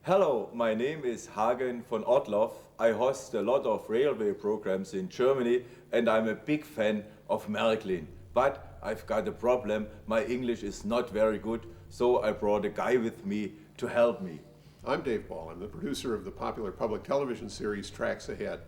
Hello, my name is Hagen von Ottloff. I host a lot of railway programs in Germany and I'm a big fan of Märklin. But I've got a problem, my English is not very good, so I brought a guy with me to help me. I'm Dave Ball. I'm the producer of the popular public television series Tracks Ahead.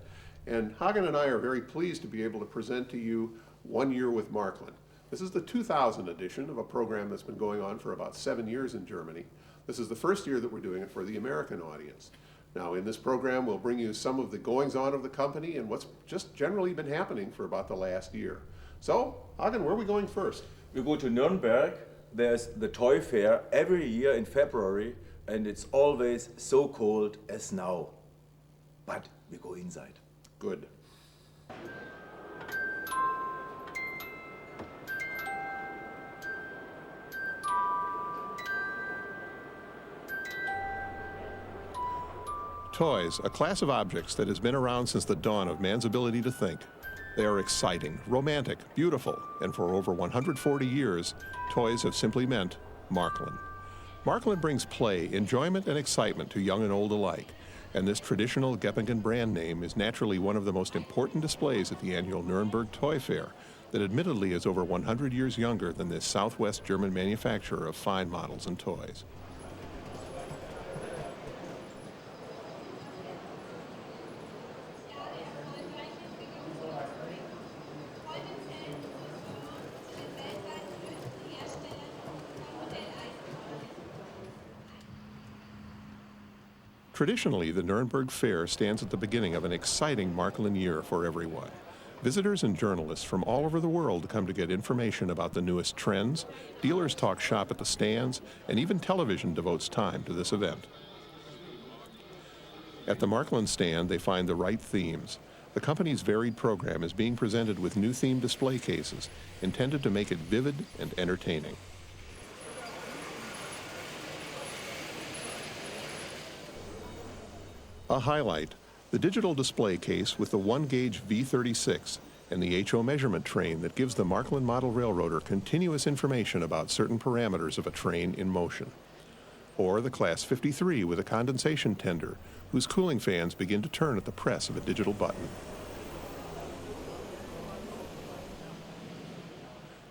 And Hagen and I are very pleased to be able to present to you 1 Year with Märklin. This is the 2000 edition of a program that's been going on for about 7 years in Germany. This is the first year that we're doing it for the American audience. Now, in this program, we'll bring you some of the goings-on of the company and what's just generally been happening for about the last year. So, Hagen, where are we going first? We go to Nuremberg. There's the toy fair every year in February, and it's always so cold as now. But we go inside. Good. Toys, a class of objects that has been around since the dawn of man's ability to think. They are exciting, romantic, beautiful, and for over 140 years, toys have simply meant Märklin. Märklin brings play, enjoyment, and excitement to young and old alike, and this traditional Geppingen brand name is naturally one of the most important displays at the annual Nuremberg Toy Fair that admittedly is over 100 years younger than this Southwest German manufacturer of fine models and toys. Traditionally, the Nuremberg Fair stands at the beginning of an exciting Märklin year for everyone. Visitors and journalists from all over the world come to get information about the newest trends, dealers talk shop at the stands, and even television devotes time to this event. At the Märklin stand, they find the right themes. The company's varied program is being presented with new theme display cases, intended to make it vivid and entertaining. A highlight, the digital display case with the 1-gauge V36 and the HO measurement train that gives the Märklin model railroader continuous information about certain parameters of a train in motion. Or the Class 53 with a condensation tender whose cooling fans begin to turn at the press of a digital button.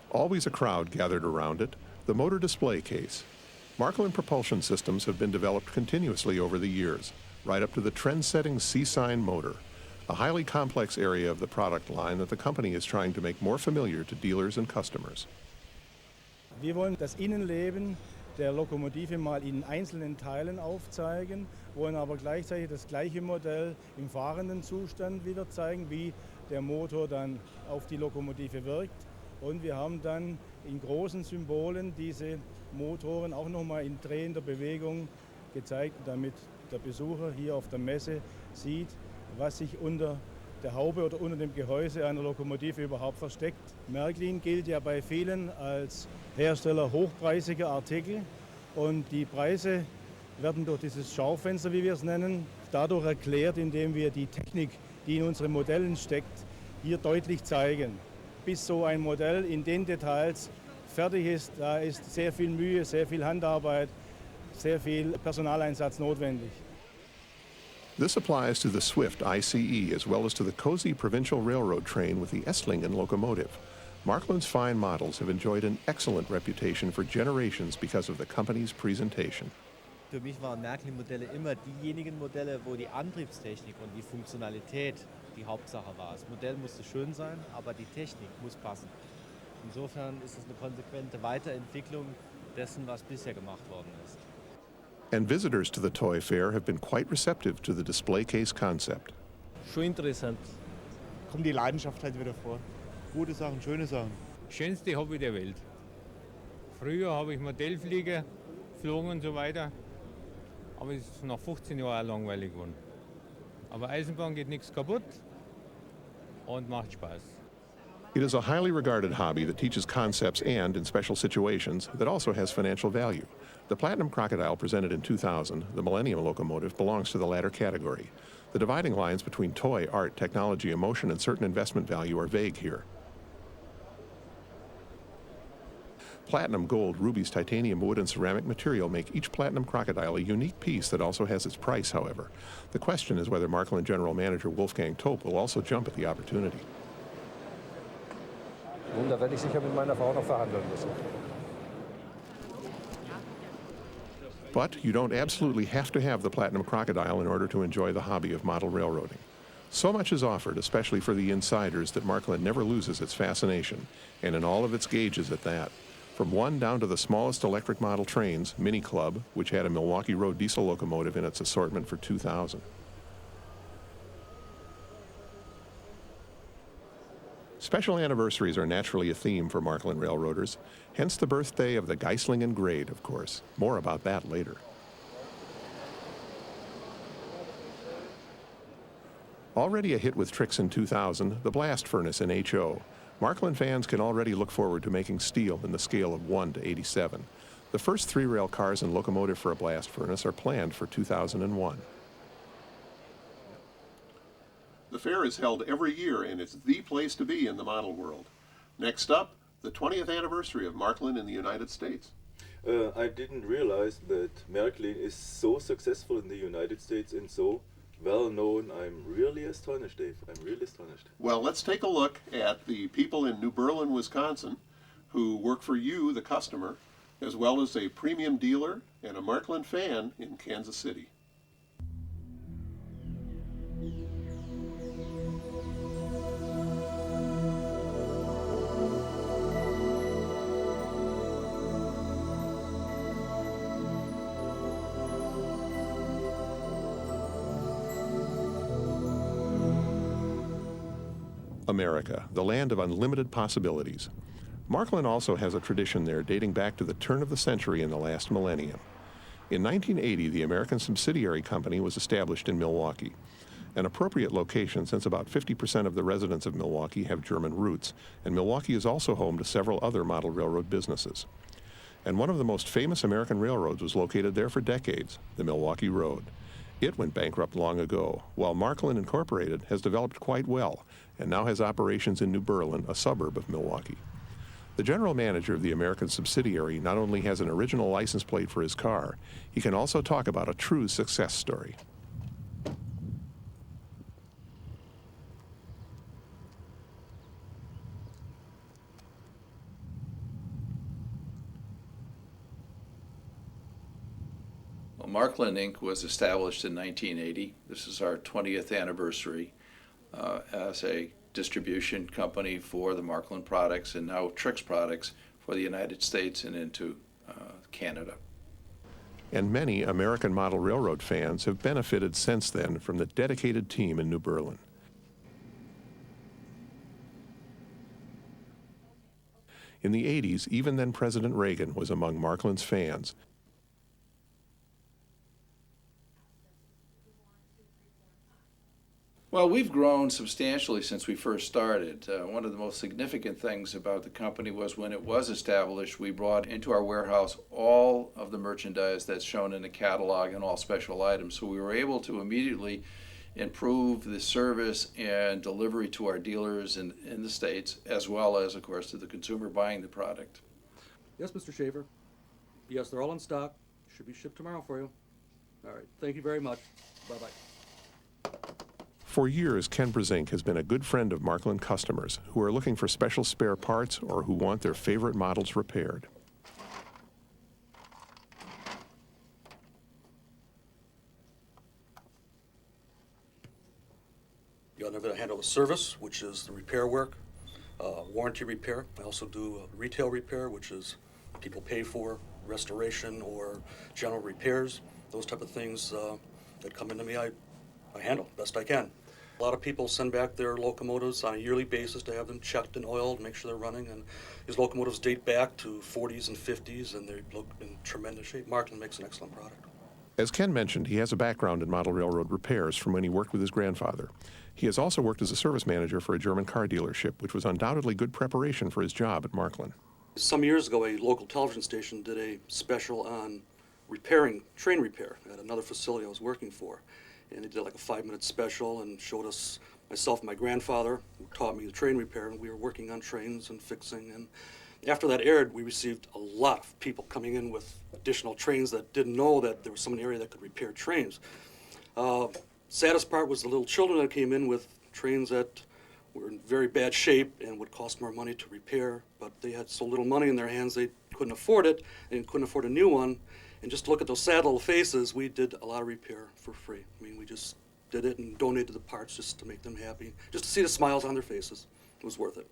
Always a crowd gathered around it, the motor display case. Märklin propulsion systems have been developed continuously over the years, right up to the trend-setting C-sign motor, a highly complex area of the product line that the company is trying to make more familiar to dealers and customers. Wir wollen das Innenleben der Lokomotive mal in einzelnen Teilen aufzeigen, wollen aber gleichzeitig das gleiche Modell im fahrenden Zustand wieder zeigen, wie der Motor dann auf die Lokomotive wirkt. Und wir haben dann in großen Symbolen diese Motoren auch nochmal in drehender Bewegung gezeigt, damit der Besucher hier auf der Messe sieht, was sich unter der Haube oder unter dem Gehäuse einer Lokomotive überhaupt versteckt. Märklin gilt ja bei vielen als Hersteller hochpreisiger Artikel und die Preise werden durch dieses Schaufenster, wie wir es nennen, dadurch erklärt, indem wir die Technik, die in unseren Modellen steckt, hier deutlich zeigen. Bis so ein Modell in den Details fertig ist, da ist sehr viel Mühe, sehr viel Handarbeit, sehr viel Personaleinsatz notwendig. This applies to the Swift ICE as well as to the cozy provincial railroad train with the Esslingen locomotive. Märklin's fine models have enjoyed an excellent reputation for generations because of the company's presentation. Für mich waren Märklin-Modelle immer diejenigen Modelle, wo die Antriebstechnik und die Funktionalität die Hauptsache war. Das Modell musste schön sein, aber die Technik muss passen. Insofern ist es eine konsequente Weiterentwicklung dessen, was bisher gemacht worden ist. And visitors to the toy fair have been quite receptive to the display case concept. Schon interessant. Kommt die Leidenschaft halt wieder vor. Gute Sachen, schöne Sachen. Schönste Hobby der Welt. Früher habe ich Modellflieger geflogen und so weiter, aber es ist nach 15 Jahren auch langweilig geworden. Aber Eisenbahn geht nichts kaputt und macht Spaß. It is a highly regarded hobby that teaches concepts and, in special situations, that also has financial value. The Platinum Crocodile presented in 2000, the Millennium locomotive, belongs to the latter category. The dividing lines between toy, art, technology, emotion, and certain investment value are vague here. Platinum, gold, rubies, titanium, wood, and ceramic material make each platinum crocodile a unique piece that also has its price, however. The question is whether Märklin General Manager Wolfgang Topp will also jump at the opportunity. Nun, da werde ich sicher mit meiner Frau noch verhandeln müssen. But you don't absolutely have to have the platinum crocodile in order to enjoy the hobby of model railroading. So much is offered, especially for the insiders, that Märklin never loses its fascination, and in all of its gauges at that. From one down to the smallest electric model trains, Mini Club, which had a Milwaukee Road diesel locomotive in its assortment for 2000. Special anniversaries are naturally a theme for Märklin railroaders, hence the birthday of the Geislingen grade, of course. More about that later. Already a hit with tricks in 2000, the blast furnace in HO. Märklin fans can already look forward to making steel in the scale of 1 to 87. The first 3-rail cars and locomotive for a blast furnace are planned for 2001. The fair is held every year, and it's the place to be in the model world. Next up, the 20th anniversary of Märklin in the United States. I didn't realize that Märklin is so successful in the United States and so well known. I'm really astonished, Dave. I'm really astonished. Well, let's take a look at the people in New Berlin, Wisconsin, who work for you, the customer, as well as a premium dealer and a Märklin fan in Kansas City. America, the land of unlimited possibilities. Märklin also has a tradition there dating back to the turn of the century in the last millennium. In 1980, the American subsidiary company was established in Milwaukee, an appropriate location since about 50% of the residents of Milwaukee have German roots, and Milwaukee is also home to several other model railroad businesses. And one of the most famous American railroads was located there for decades, the Milwaukee Road. It went bankrupt long ago, while Märklin Incorporated has developed quite well and now has operations in New Berlin, a suburb of Milwaukee. The general manager of the American subsidiary not only has an original license plate for his car, he can also talk about a true success story. Märklin Inc. was established in 1980. This is our 20th anniversary as a distribution company for the Märklin products and now Trix products for the United States and into Canada. And many American model railroad fans have benefited since then from the dedicated team in New Berlin. In the 80s, even then President Reagan was among Märklin's fans. Well, we've grown substantially since we first started. One of the most significant things about the company was when it was established, we brought into our warehouse all of the merchandise that's shown in the catalog and all special items. So we were able to immediately improve the service and delivery to our dealers in the States, as well as, of course, to the consumer buying the product. Yes, Mr. Shaver. Yes, they're all in stock. Should be shipped tomorrow for you. All right. Thank you very much. Bye-bye. For years, Ken Brezink has been a good friend of Märklin customers who are looking for special spare parts or who want their favorite models repaired. You know, I handle the service, which is the repair work, warranty repair. I also do retail repair, which is people pay for, restoration or general repairs. Those type of things that come into me, I handle best I can. A lot of people send back their locomotives on a yearly basis to have them checked and oiled, make sure they're running. And these locomotives date back to 40s and 50s, and they look in tremendous shape. Märklin makes an excellent product. As Ken mentioned, he has a background in model railroad repairs from when he worked with his grandfather. He has also worked as a service manager for a German car dealership, which was undoubtedly good preparation for his job at Märklin. Some years ago, a local television station did a special on repairing train repair at another facility I was working for. And they did like a 5-minute special and showed us, myself and my grandfather, who taught me the train repair, and we were working on trains and fixing. And After that aired, we received a lot of people coming in with additional trains that didn't know that there was some area that could repair trains. Saddest part was the little children that came in with trains that were in very bad shape and would cost more money to repair, but they had so little money in their hands they couldn't afford it and couldn't afford a new one. And just to look at those sad little faces, we did a lot of repair for free. I mean, we just did it and donated the parts just to make them happy, just to see the smiles on their faces. It was worth it.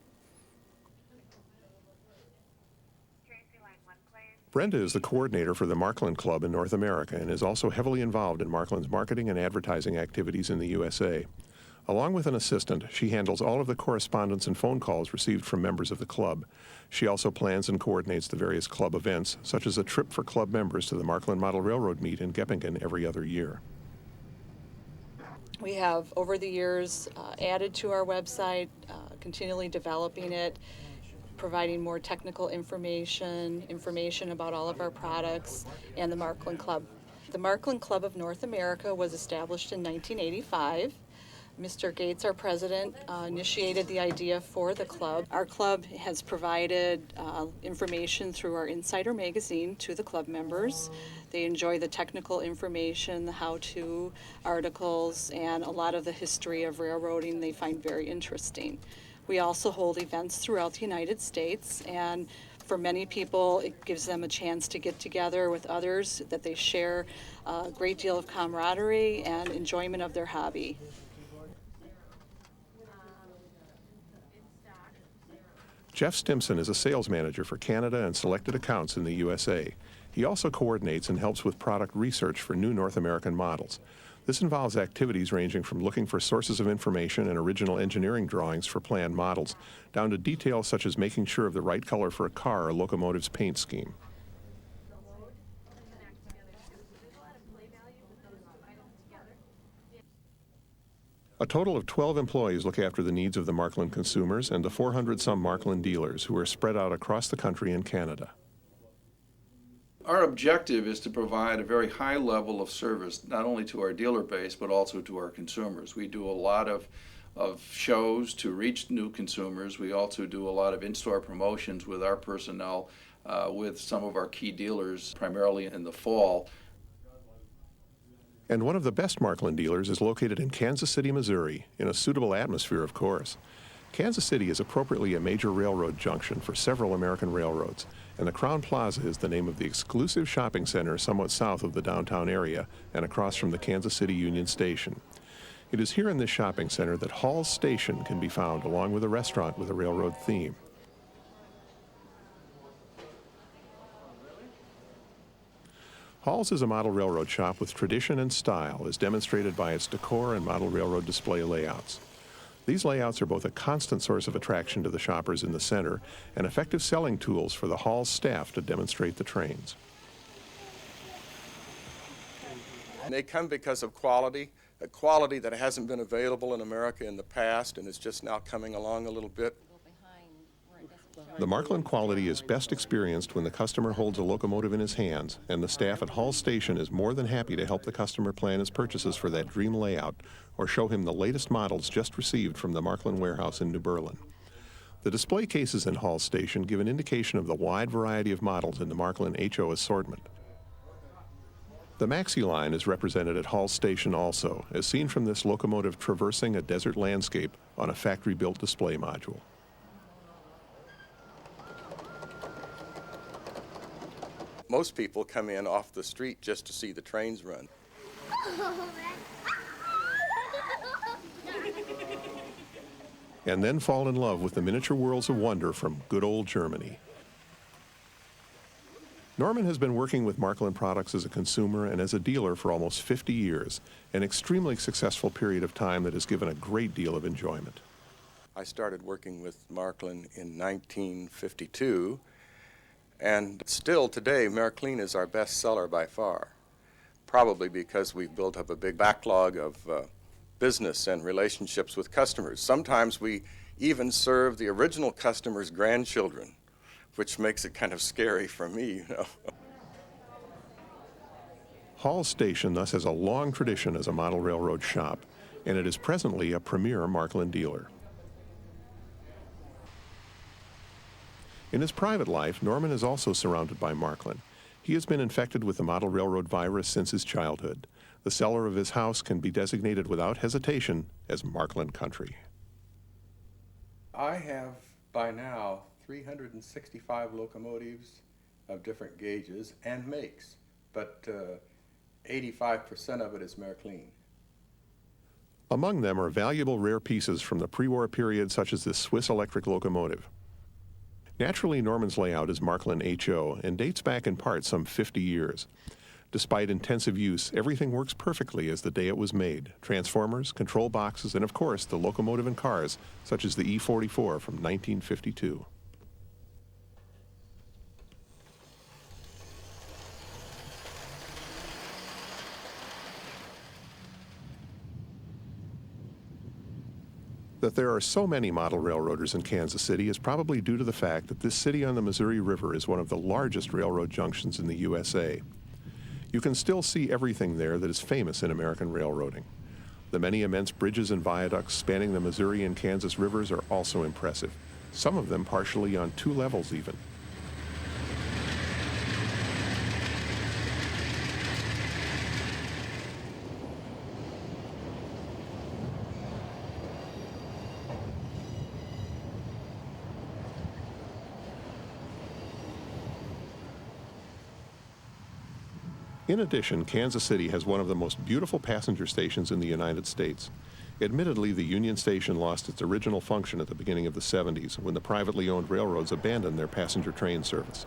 Brenda is the coordinator for the Märklin Club in North America and is also heavily involved in Märklin's marketing and advertising activities in the USA. Along with an assistant, she handles all of the correspondence and phone calls received from members of the club. She also plans and coordinates the various club events, such as a trip for club members to the Märklin Model Railroad meet in Geppingen every other year. We have, over the years, added to our website, continually developing it, providing more technical information about all of our products, and the Märklin Club. The Märklin Club of North America was established in 1985. Mr. Gates, our president, initiated the idea for the club. Our club has provided information through our Insider magazine to the club members. They enjoy the technical information, the how-to articles, and a lot of the history of railroading they find very interesting. We also hold events throughout the United States, and for many people, it gives them a chance to get together with others, that they share a great deal of camaraderie and enjoyment of their hobby. Jeff Stimson is a sales manager for Canada and selected accounts in the USA. He also coordinates and helps with product research for new North American models. This involves activities ranging from looking for sources of information and original engineering drawings for planned models, down to details such as making sure of the right color for a car or locomotive's paint scheme. A total of 12 employees look after the needs of the Märklin consumers and the 400-some Märklin dealers who are spread out across the country and Canada. Our objective is to provide a very high level of service, not only to our dealer base, but also to our consumers. We do a lot of shows to reach new consumers. We also do a lot of in-store promotions with our personnel, with some of our key dealers, primarily in the fall. And one of the best Märklin dealers is located in Kansas City, Missouri, in a suitable atmosphere, of course. Kansas City is appropriately a major railroad junction for several American railroads, and the Crown Plaza is the name of the exclusive shopping center somewhat south of the downtown area and across from the Kansas City Union Station. It is here in this shopping center that Hall's Station can be found, along with a restaurant with a railroad theme. Hall's is a model railroad shop with tradition and style, as demonstrated by its decor and model railroad display layouts. These layouts are both a constant source of attraction to the shoppers in the center and effective selling tools for the Hall's staff to demonstrate the trains. They come because of quality, a quality that hasn't been available in America in the past and is just now coming along a little bit. The Märklin quality is best experienced when the customer holds a locomotive in his hands, and the staff at Hall Station is more than happy to help the customer plan his purchases for that dream layout or show him the latest models just received from the Märklin warehouse in New Berlin. The display cases in Hall Station give an indication of the wide variety of models in the Märklin HO assortment. The Maxi line is represented at Hall Station also, as seen from this locomotive traversing a desert landscape on a factory-built display module. Most people come in off the street just to see the trains run. And then fall in love with the miniature worlds of wonder from good old Germany. Norman has been working with Märklin products as a consumer and as a dealer for almost 50 years, an extremely successful period of time that has given a great deal of enjoyment. I started working with Märklin in 1952, and still today, Märklin is our best seller by far, probably because we've built up a big backlog of business and relationships with customers. Sometimes we even serve the original customer's grandchildren, which makes it kind of scary for me, you know. Hall Station thus has a long tradition as a model railroad shop, and it is presently a premier Märklin dealer. In his private life, Norman is also surrounded by Märklin. He has been infected with the model railroad virus since his childhood. The cellar of his house can be designated without hesitation as Märklin country. I have, by now, 365 locomotives of different gauges and makes, but 85% of it is Märklin. Among them are valuable rare pieces from the pre-war period, such as this Swiss electric locomotive. Naturally, Norman's layout is Märklin HO and dates back in part some 50 years. Despite intensive use, everything works perfectly as the day it was made. Transformers, control boxes, and of course the locomotive and cars, such as the E-44 from 1952. That there are so many model railroaders in Kansas City is probably due to the fact that this city on the Missouri River is one of the largest railroad junctions in the USA. You can still see everything there that is famous in American railroading. The many immense bridges and viaducts spanning the Missouri and Kansas rivers are also impressive, some of them partially on 2 levels even. In addition, Kansas City has one of the most beautiful passenger stations in the United States. Admittedly, the Union Station lost its original function at the beginning of the 70s when the privately owned railroads abandoned their passenger train service.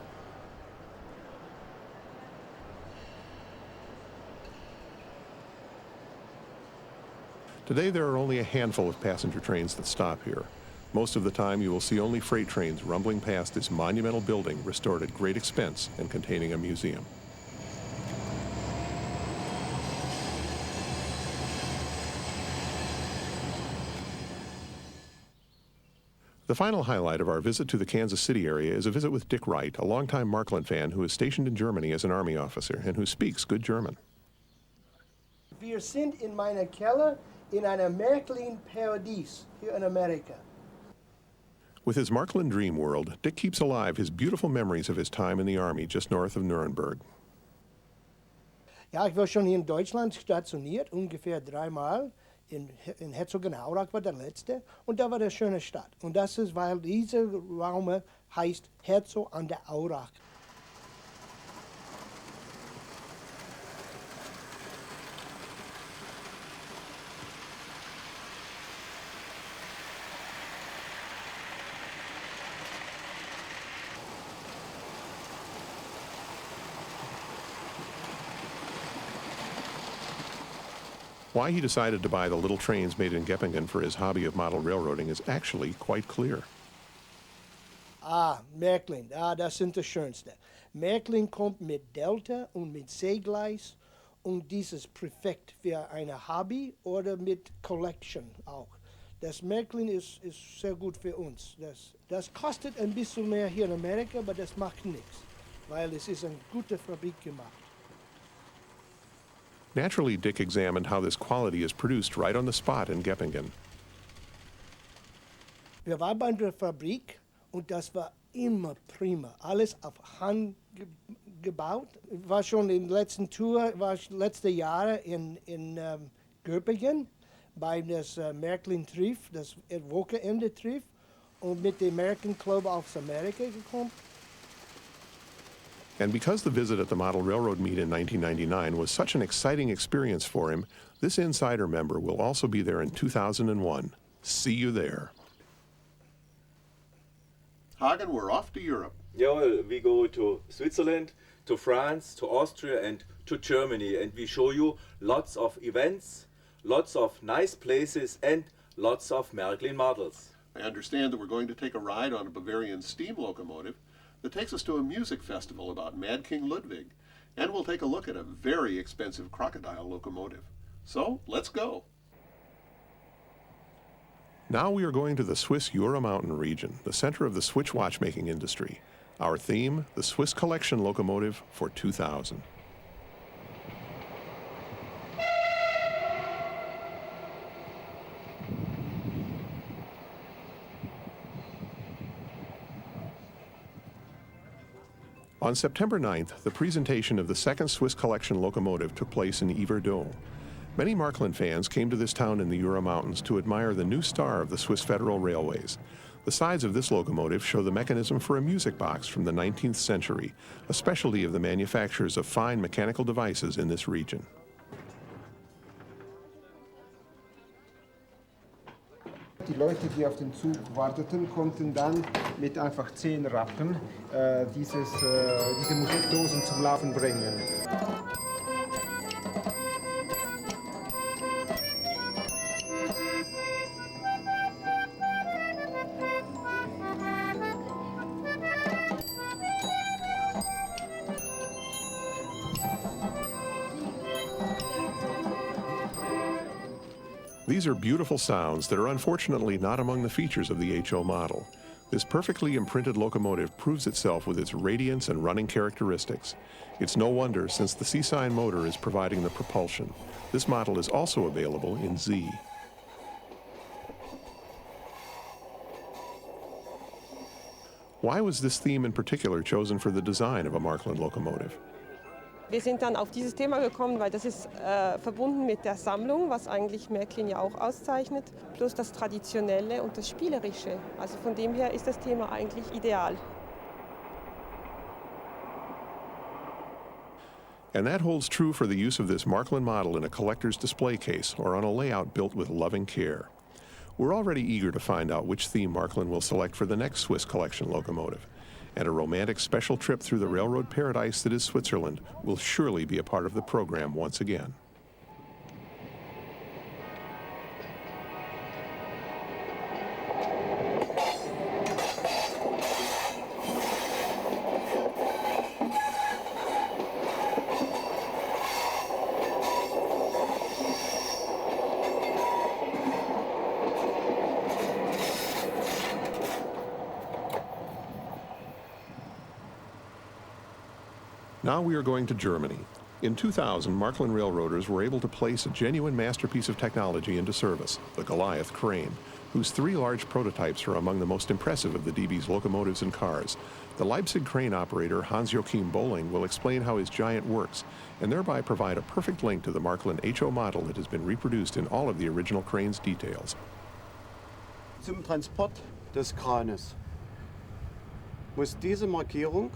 Today, there are only a handful of passenger trains that stop here. Most of the time, you will see only freight trains rumbling past this monumental building restored at great expense and containing a museum. The final highlight of our visit to the Kansas City area is a visit with Dick Wright, a longtime Märklin fan who is stationed in Germany as an Army officer and who speaks good German. Wir sind in meiner Keller in einer Märklin-Paradies hier in Amerika. With his Märklin dream world, Dick keeps alive his beautiful memories of his time in the Army just north of Nuremberg. Ja, ich war schon hier in Deutschland stationiert, ungefähr 3 Mal. In Herzogenaurach war der letzte und da war eine schöne Stadt. Und das ist, weil dieser Raum heißt Herzog an der Aurach. Why he decided to buy the little trains made in Geppingen for his hobby of model railroading is actually quite clear. Märklin, das sind das Schönste. Märklin kommt mit Delta und mit C-Gleis und dieses perfekt für eine Hobby oder mit Collection auch. Das Märklin ist sehr gut für uns. Das kostet ein bisschen mehr hier in Amerika, aber das macht nichts, weil es ist eine gute Fabrik gemacht. Naturally, Dick examined how this quality is produced right on the spot in Geppingen. Wir waren bei der Fabrik und das war immer prima. Alles auf Hand gebaut. Ich war schon in der letzten Tour, war letzte Jahre in Göppingen bei das Märklin Triff, das Wochenende Triff und mit dem American Club aus Amerika gekommen. And because the visit at the Model Railroad meet in 1999 was such an exciting experience for him, this insider member will also be there in 2001. See you there. Hagen, we're off to Europe. Yeah, we go to Switzerland, to France, to Austria and to Germany, and we show you lots of events, lots of nice places and lots of Märklin models. I understand that we're going to take a ride on a Bavarian steam locomotive that takes us to a music festival about Mad King Ludwig, and we'll take a look at a very expensive crocodile locomotive. So, let's go. Now we are going to the Swiss Jura Mountain region, the center of the Swiss watchmaking industry. Our theme, the Swiss Collection Locomotive for 2000. On September 9th, the presentation of the second Swiss collection locomotive took place in Yverdon. Many Märklin fans came to this town in the Jura Mountains to admire the new star of the Swiss Federal Railways. The sides of this locomotive show the mechanism for a music box from the 19th century, a specialty of the manufacturers of fine mechanical devices in this region. Die Leute, die auf den Zug warteten, konnten dann mit einfach 10 Rappen diese Musikdosen zum Laufen bringen. These are beautiful sounds that are unfortunately not among the features of the HO model. This perfectly imprinted locomotive proves itself with its radiance and running characteristics. It's no wonder, since the C-sign motor is providing the propulsion. This model is also available in Z. Why was this theme in particular chosen for the design of a Märklin locomotive? Wir sind dann auf dieses Thema gekommen, weil das ist verbunden mit der Sammlung, was eigentlich Märklin ja auch auszeichnet, plus das Traditionelle und das Spielerische. Also von dem her ist das Thema eigentlich ideal. And that holds true for the use of this Märklin model in a collector's display case or on a layout built with loving care. We're already eager to find out which theme Märklin will select for the next Swiss collection locomotive. And a romantic special trip through the railroad paradise that is Switzerland will surely be a part of the program once again. Now we are going to Germany. In 2000, Märklin railroaders were able to place a genuine masterpiece of technology into service, the Goliath crane, whose 3 large prototypes are among the most impressive of the DB's locomotives and cars. The Leipzig crane operator Hans-Joachim Bolling will explain how his giant works, and thereby provide a perfect link to the Märklin HO model that has been reproduced in all of the original crane's details. Zum Transport des Kranes muss diese Markierung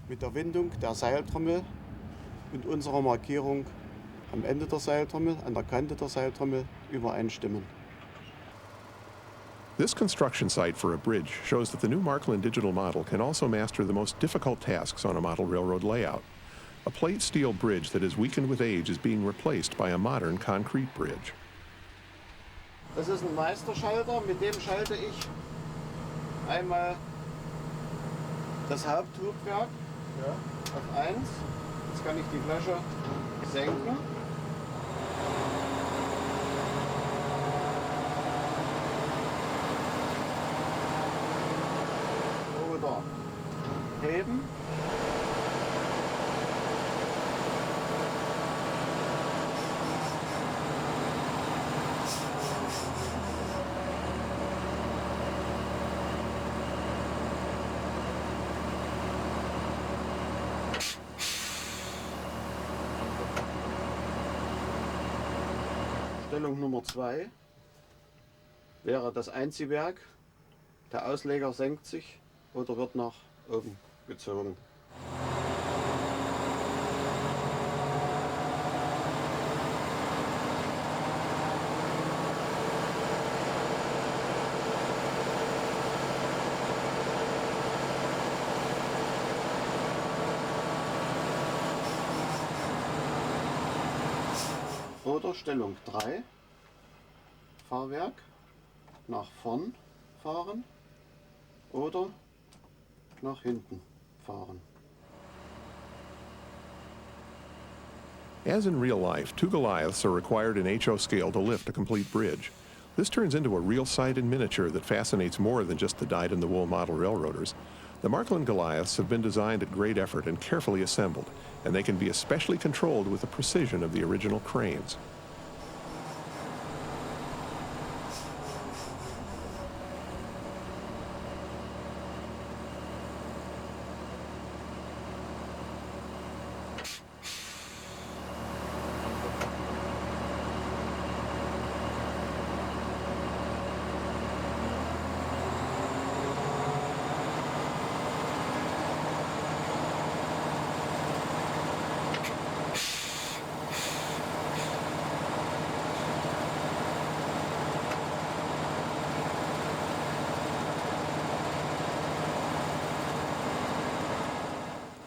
mit der Windung der Seiltrommel und unserer Markierung am Ende der Seiltrommel, an der Kante der Seiltrommel, übereinstimmen. This construction site for a bridge shows that the new Märklin digital model can also master the most difficult tasks on a model railroad layout. A plate steel bridge that is weakened with age is being replaced by a modern concrete bridge. Das ist ein Meisterschalter, mit dem schalte ich einmal das Haupttriebwerk auf 1. Jetzt kann ich die Flasche senken. Oder heben. Stellung Nummer 2 wäre das Einziehwerk. Der Ausleger senkt sich oder wird nach oben gezogen. Oder Stellung 3, Fahrwerk, nach vorn fahren oder nach hinten fahren. As in real life, 2 Goliaths are required in HO scale to lift a complete bridge. This turns into a real sight in miniature that fascinates more than just the dyed-in-the-wool model railroaders. The Märklin Goliaths have been designed at great effort and carefully assembled, and they can be especially controlled with the precision of the original cranes.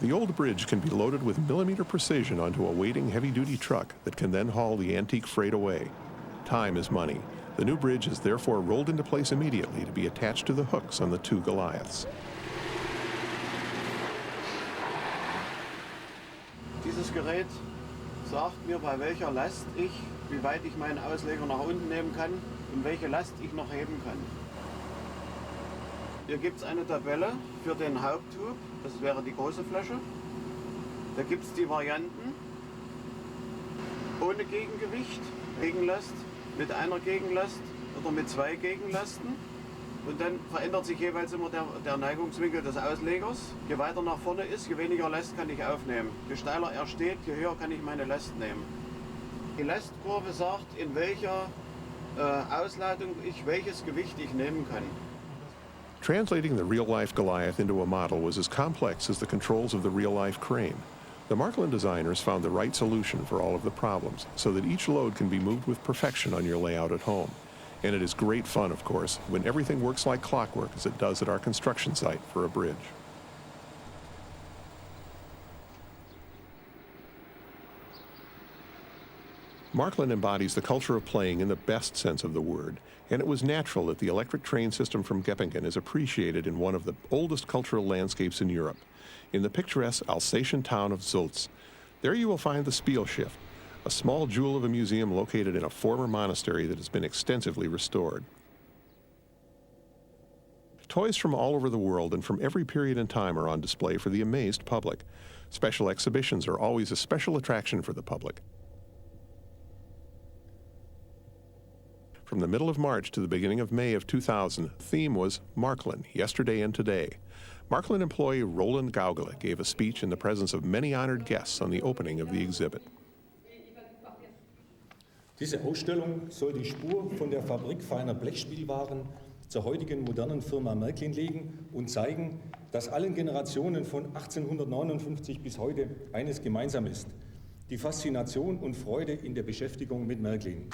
The old bridge can be loaded with millimeter precision onto a waiting heavy-duty truck that can then haul the antique freight away. Time is money. The new bridge is therefore rolled into place immediately to be attached to the hooks on the two Goliaths. Dieses Gerät sagt mir, bei welcher Last wie weit ich meinen Ausleger nach unten nehmen kann und welche Last ich noch heben kann. Hier gibt es eine Tabelle für den Haupthub, das wäre die große Fläche. Da gibt es die Varianten ohne Gegengewicht, Gegenlast, mit einer Gegenlast oder mit zwei Gegenlasten. Und dann verändert sich jeweils immer der Neigungswinkel des Auslegers. Je weiter nach vorne ist, je weniger Last kann ich aufnehmen. Je steiler er steht, je höher kann ich meine Last nehmen. Die Lastkurve sagt, in welcher Ausladung ich welches Gewicht ich nehmen kann. Translating the real-life Goliath into a model was as complex as the controls of the real-life crane. The Märklin designers found the right solution for all of the problems, so that each load can be moved with perfection on your layout at home. And it is great fun, of course, when everything works like clockwork as it does at our construction site for a bridge. Märklin embodies the culture of playing in the best sense of the word, and it was natural that the electric train system from Göppingen is appreciated in one of the oldest cultural landscapes in Europe, in the picturesque Alsatian town of Sulz. There you will find the Spielschiff, a small jewel of a museum located in a former monastery that has been extensively restored. Toys from all over the world and from every period in time are on display for the amazed public. Special exhibitions are always a special attraction for the public. From the middle of March to the beginning of May of 2000, the theme was Märklin, Yesterday and Today. Märklin employee Roland Gaugele gave a speech in the presence of many honored guests on the opening of the exhibit. Diese Ausstellung soll die Spur von der Fabrik feiner Blechspielwaren zur heutigen modernen Firma Märklin legen und zeigen, dass allen Generationen von 1859 bis heute eines gemeinsam ist: die Faszination und Freude in der Beschäftigung mit Märklin.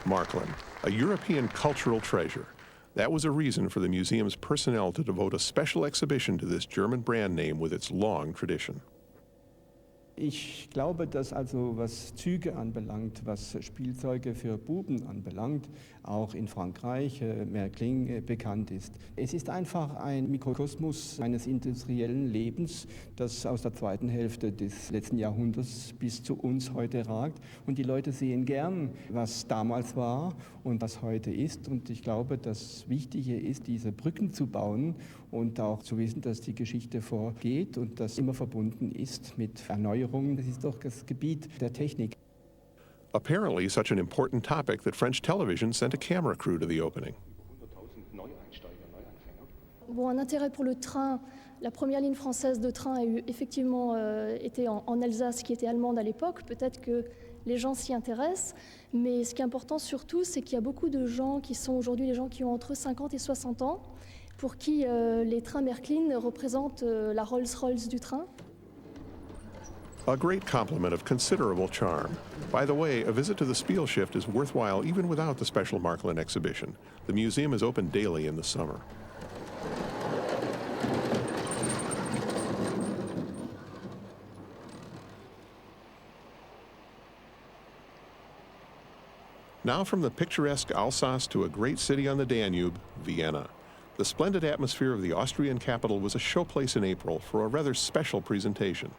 Märklin, a European cultural treasure. That was a reason for the museum's personnel to devote a special exhibition to this German brand name with its long tradition. Ich glaube, dass also was Züge anbelangt, was Spielzeuge für Buben anbelangt, auch in Frankreich Märklin bekannt ist. Es ist einfach ein Mikrokosmos eines industriellen Lebens, das aus der zweiten Hälfte des letzten Jahrhunderts bis zu uns heute ragt. Und die Leute sehen gern, was damals war und was heute ist. Und ich glaube, das Wichtige ist, diese Brücken zu bauen und auch zu wissen, dass die Geschichte vorgeht und das immer verbunden ist mit Erneuerung. Das ist doch das Gebiet der Technik. Apparently such an important topic that French television sent a camera crew to the opening. Bon, un intérêt pour le train. La première ligne française de train a eu effectivement été en Alsace, qui était allemande à l'époque. Peut-être que les gens s'y intéressent, mais ce qui est important surtout, c'est qu'il y a beaucoup de gens qui sont aujourd'hui les gens qui ont entre 50 et 60 ans, pour qui les trains Märklin représentent la Rolls-Royce du train. A great complement of considerable charm. By the way, a visit to the Spielschiff is worthwhile even without the special Märklin exhibition. The museum is open daily in the summer. Now from the picturesque Alsace to a great city on the Danube, Vienna. The splendid atmosphere of the Austrian capital was a showplace in April for a rather special presentation.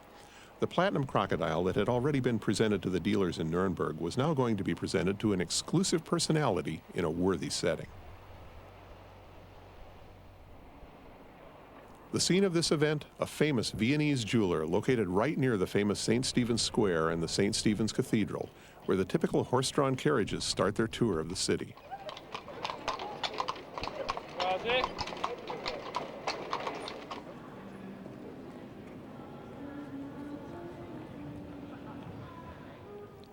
The platinum crocodile that had already been presented to the dealers in Nuremberg was now going to be presented to an exclusive personality in a worthy setting. The scene of this event, a famous Viennese jeweler located right near the famous St. Stephen's Square and the St. Stephen's Cathedral, where the typical horse-drawn carriages start their tour of the city.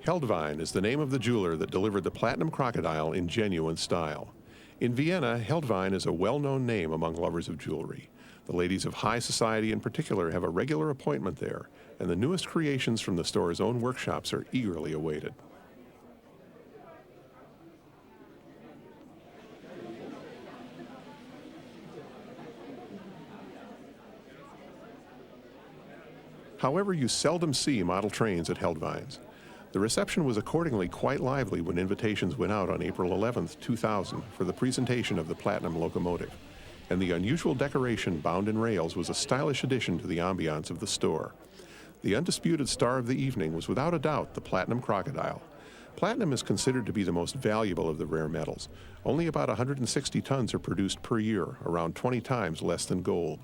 Heldwein is the name of the jeweler that delivered the platinum crocodile in genuine style. In Vienna, Heldwein is a well-known name among lovers of jewelry. The ladies of high society in particular have a regular appointment there, and the newest creations from the store's own workshops are eagerly awaited. However, you seldom see model trains at Heldweins. The reception was accordingly quite lively when invitations went out on April 11, 2000 for the presentation of the Platinum locomotive. And the unusual decoration bound in rails was a stylish addition to the ambiance of the store. The undisputed star of the evening was without a doubt the Platinum crocodile. Platinum is considered to be the most valuable of the rare metals. Only about 160 tons are produced per year, around 20 times less than gold.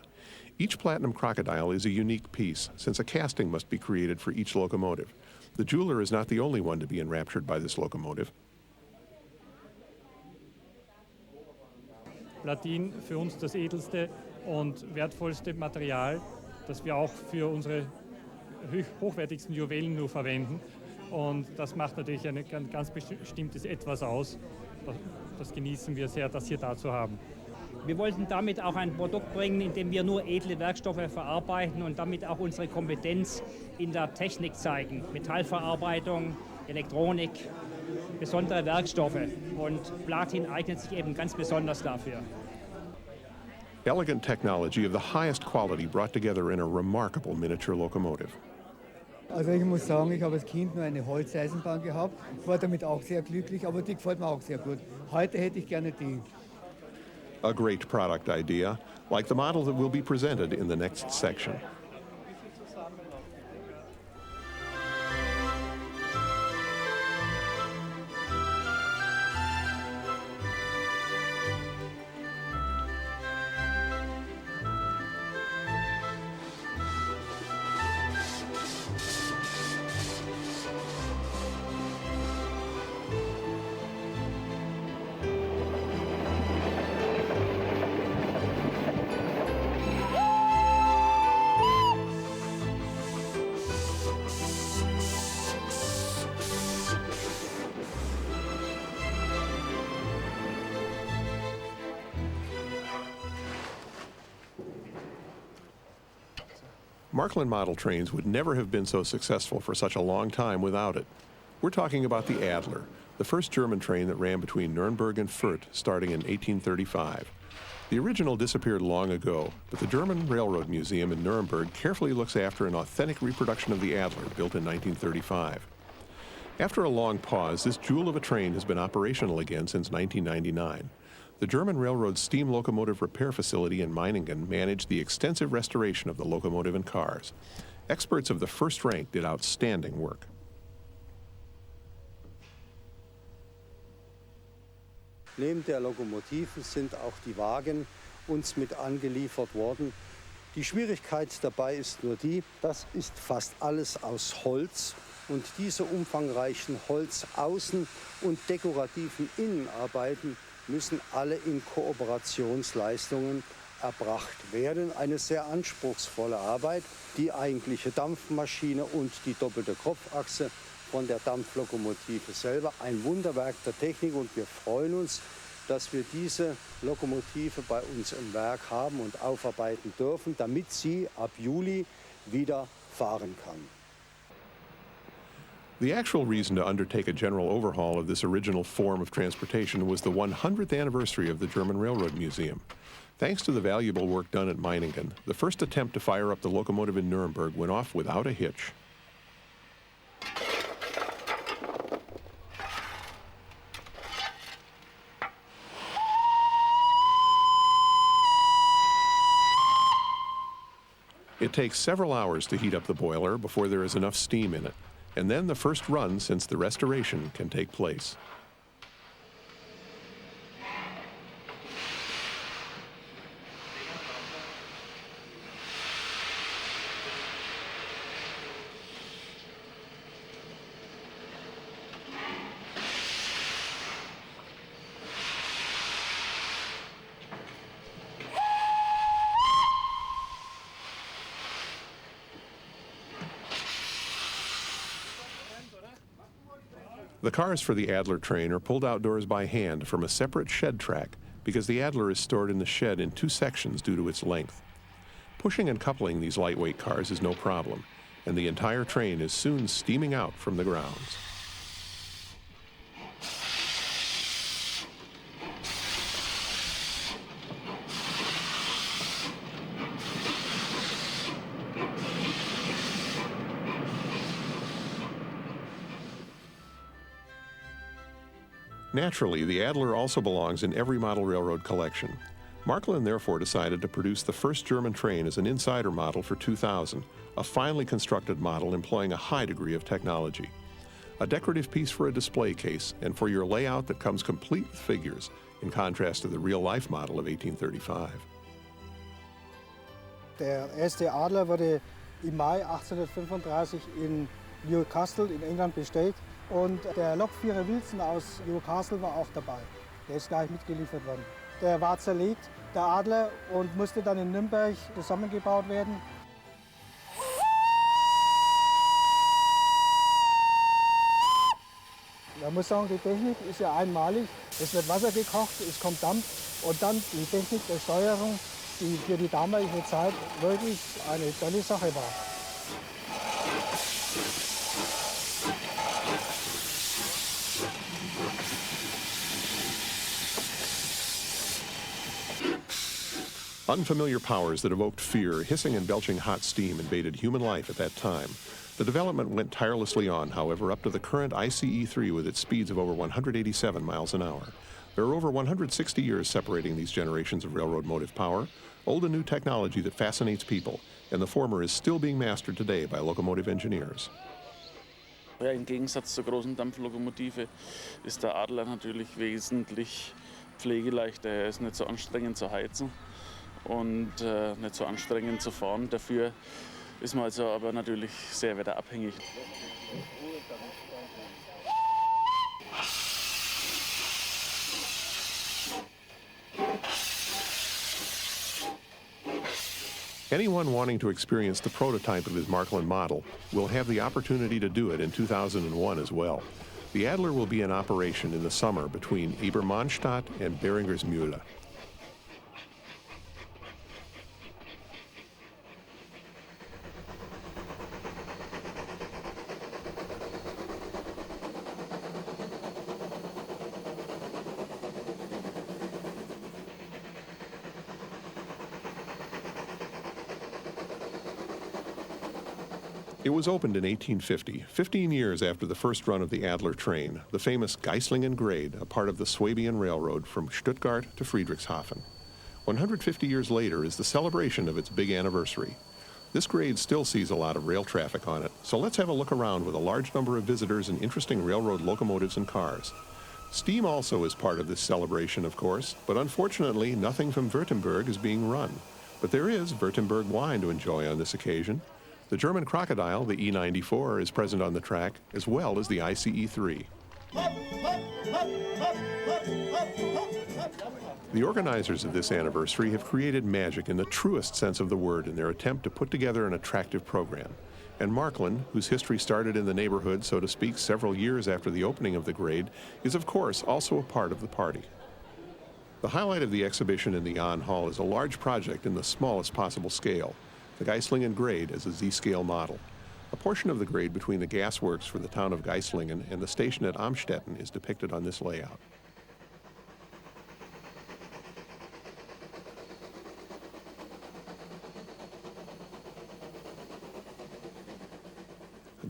Each Platinum crocodile is a unique piece, since a casting must be created for each locomotive. The jeweler is not the only one to be enraptured by this locomotive. Platin für uns das edelste und wertvollste Material, das wir auch für unsere hochwertigsten Juwelen nur verwenden. Und das macht natürlich ein ganz bestimmtes Etwas aus. Das genießen wir sehr, das hier da zu haben. Wir wollten damit auch ein Produkt bringen, in dem wir nur edle Werkstoffe verarbeiten und damit auch unsere Kompetenz in der Technik zeigen. Metallverarbeitung, Elektronik, besondere Werkstoffe. Und Platin eignet sich eben ganz besonders dafür. Elegant technology of the highest quality brought together in a remarkable miniature locomotive. Also ich muss sagen, ich habe als Kind nur eine Holzeisenbahn gehabt, war damit auch sehr glücklich, aber die gefällt mir auch sehr gut. Heute hätte ich gerne die. A great product idea, like the model that will be presented in the next section. Märklin model trains would never have been so successful for such a long time without it. We're talking about the Adler, the first German train that ran between Nuremberg and Fürth starting in 1835. The original disappeared long ago, but the German Railroad Museum in Nuremberg carefully looks after an authentic reproduction of the Adler built in 1935. After a long pause, this jewel of a train has been operational again since 1999. The German Railroad steam locomotive repair facility in Meiningen managed the extensive restoration of the locomotive and cars. Experts of the first rank did outstanding work. Neben der Lokomotiven sind auch die Wagen uns mit angeliefert worden. Die Schwierigkeit dabei ist nur die, das ist fast alles aus Holz. Und diese umfangreichen Holzaußen- und dekorativen Innenarbeiten müssen alle in Kooperationsleistungen erbracht werden. Eine sehr anspruchsvolle Arbeit. Die eigentliche Dampfmaschine und die doppelte Kopfachse von der Dampflokomotive selber. Ein Wunderwerk der Technik und wir freuen uns, dass wir diese Lokomotive bei uns im Werk haben und aufarbeiten dürfen, damit sie ab Juli wieder fahren kann. The actual reason to undertake a general overhaul of this original form of transportation was the 100th anniversary of the German Railroad Museum. Thanks to the valuable work done at Meiningen, the first attempt to fire up the locomotive in Nuremberg went off without a hitch. It takes several hours to heat up the boiler before there is enough steam in it. And then the first run since the restoration can take place. The cars for the Adler train are pulled outdoors by hand from a separate shed track because the Adler is stored in the shed in two sections due to its length. Pushing and coupling these lightweight cars is no problem, and the entire train is soon steaming out from the grounds. Naturally, the Adler also belongs in every model railroad collection. Märklin therefore decided to produce the first German train as an insider model for 2000, a finely constructed model employing a high degree of technology. A decorative piece for a display case and for your layout that comes complete with figures, in contrast to the real-life model of 1835. Der erste Adler wurde im Mai 1835 in Newcastle in England bestellt und der Lokführer Wilson aus Newcastle war auch dabei. Der ist gleich mitgeliefert worden. Der war zerlegt, der Adler, und musste dann in Nürnberg zusammengebaut werden. Man muss sagen, die Technik ist ja einmalig. Es wird Wasser gekocht, es kommt Dampf und dann die Technik der Steuerung, die für die damalige Zeit wirklich eine tolle Sache war. Unfamiliar powers that evoked fear, hissing and belching hot steam invaded human life at that time. The development went tirelessly on, however, up to the current ICE-3 with its speeds of over 187 miles an hour. There are over 160 years separating these generations of railroad motive power, old and new technology that fascinates people, and the former is still being mastered today by locomotive engineers. Ja, im Gegensatz zur großen Dampflokomotive ist der Adler natürlich wesentlich pflegeleichter. Er ist nicht so anstrengend zu heizen und nicht so anstrengend zu fahren. Dafür ist man also aber natürlich sehr wetterabhängig. Anyone wanting to experience the prototype of his Märklin model will have the opportunity to do it in 2001 as well. The Adler will be in operation in the summer between Ebermannstadt and Beringersmühle. It was opened in 1850, 15 years after the first run of the Adler train, the famous Geislingen grade, a part of the Swabian Railroad from Stuttgart to Friedrichshafen. 150 years later is the celebration of its big anniversary. This grade still sees a lot of rail traffic on it, so let's have a look around with a large number of visitors and interesting railroad locomotives and cars. Steam also is part of this celebration, of course, but unfortunately nothing from Württemberg is being run. But there is Württemberg wine to enjoy on this occasion. The German Crocodile, the E94, is present on the track, as well as the ICE-3. The organizers of this anniversary have created magic in the truest sense of the word in their attempt to put together an attractive program. And Märklin, whose history started in the neighborhood, so to speak, several years after the opening of the grade, is of course also a part of the party. The highlight of the exhibition in the Jahn Hall is a large project in the smallest possible scale. The Geislingen grade as a Z-scale model. A portion of the grade between the gasworks for the town of Geislingen and the station at Amstetten is depicted on this layout.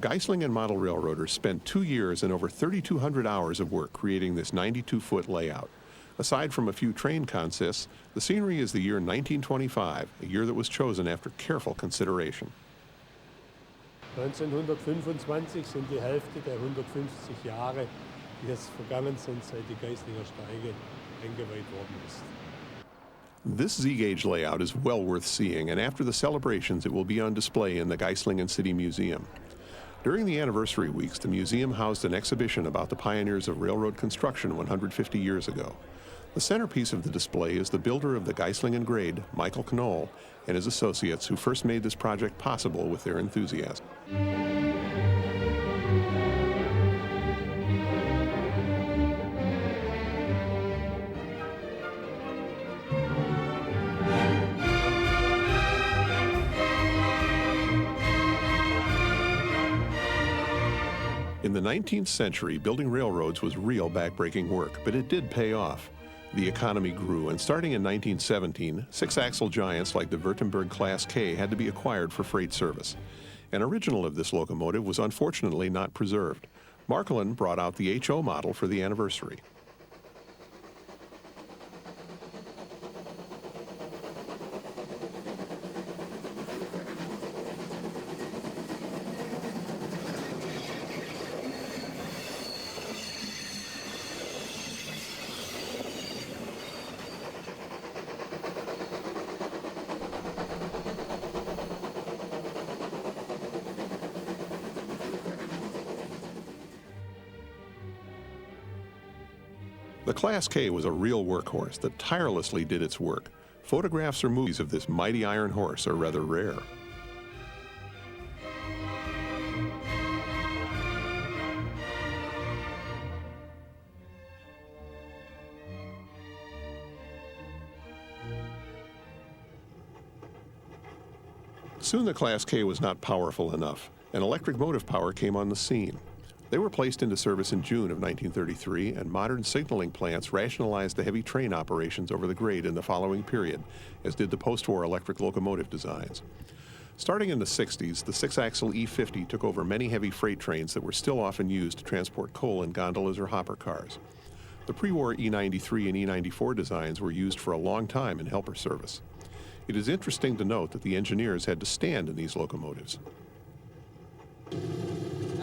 Geislingen model railroaders spent 2 years and over 3,200 hours of work creating this 92-foot layout. Aside from a few train consists, the scenery is the year 1925, a year that was chosen after careful consideration. 1925 sind die Hälfte der 150 Jahre, die jetzt vergangen sind, seit die Geislinger Steige eingeweiht worden ist. This Z-gauge layout is well worth seeing, and after the celebrations it will be on display in the Geislingen City Museum. During the anniversary weeks, the museum housed an exhibition about the pioneers of railroad construction 150 years ago. The centerpiece of the display is the builder of the Geislingen grade, Michael Knoll, and his associates who first made this project possible with their enthusiasm. In the 19th century, building railroads was real backbreaking work, but it did pay off. The economy grew, and starting in 1917, six-axle giants like the Württemberg Class K had to be acquired for freight service. An original of this locomotive was unfortunately not preserved. Märklin brought out the HO model for the anniversary. The Class K was a real workhorse that tirelessly did its work. Photographs or movies of this mighty iron horse are rather rare. Soon the Class K was not powerful enough, and electric motive power came on the scene. They were placed into service in June of 1933, and modern signaling plants rationalized the heavy train operations over the grade in the following period, as did the post-war electric locomotive designs. Starting in the 60s, the six-axle E50 took over many heavy freight trains that were still often used to transport coal in gondolas or hopper cars. The pre-war E93 and E94 designs were used for a long time in helper service. It is interesting to note that the engineers had to stand in these locomotives.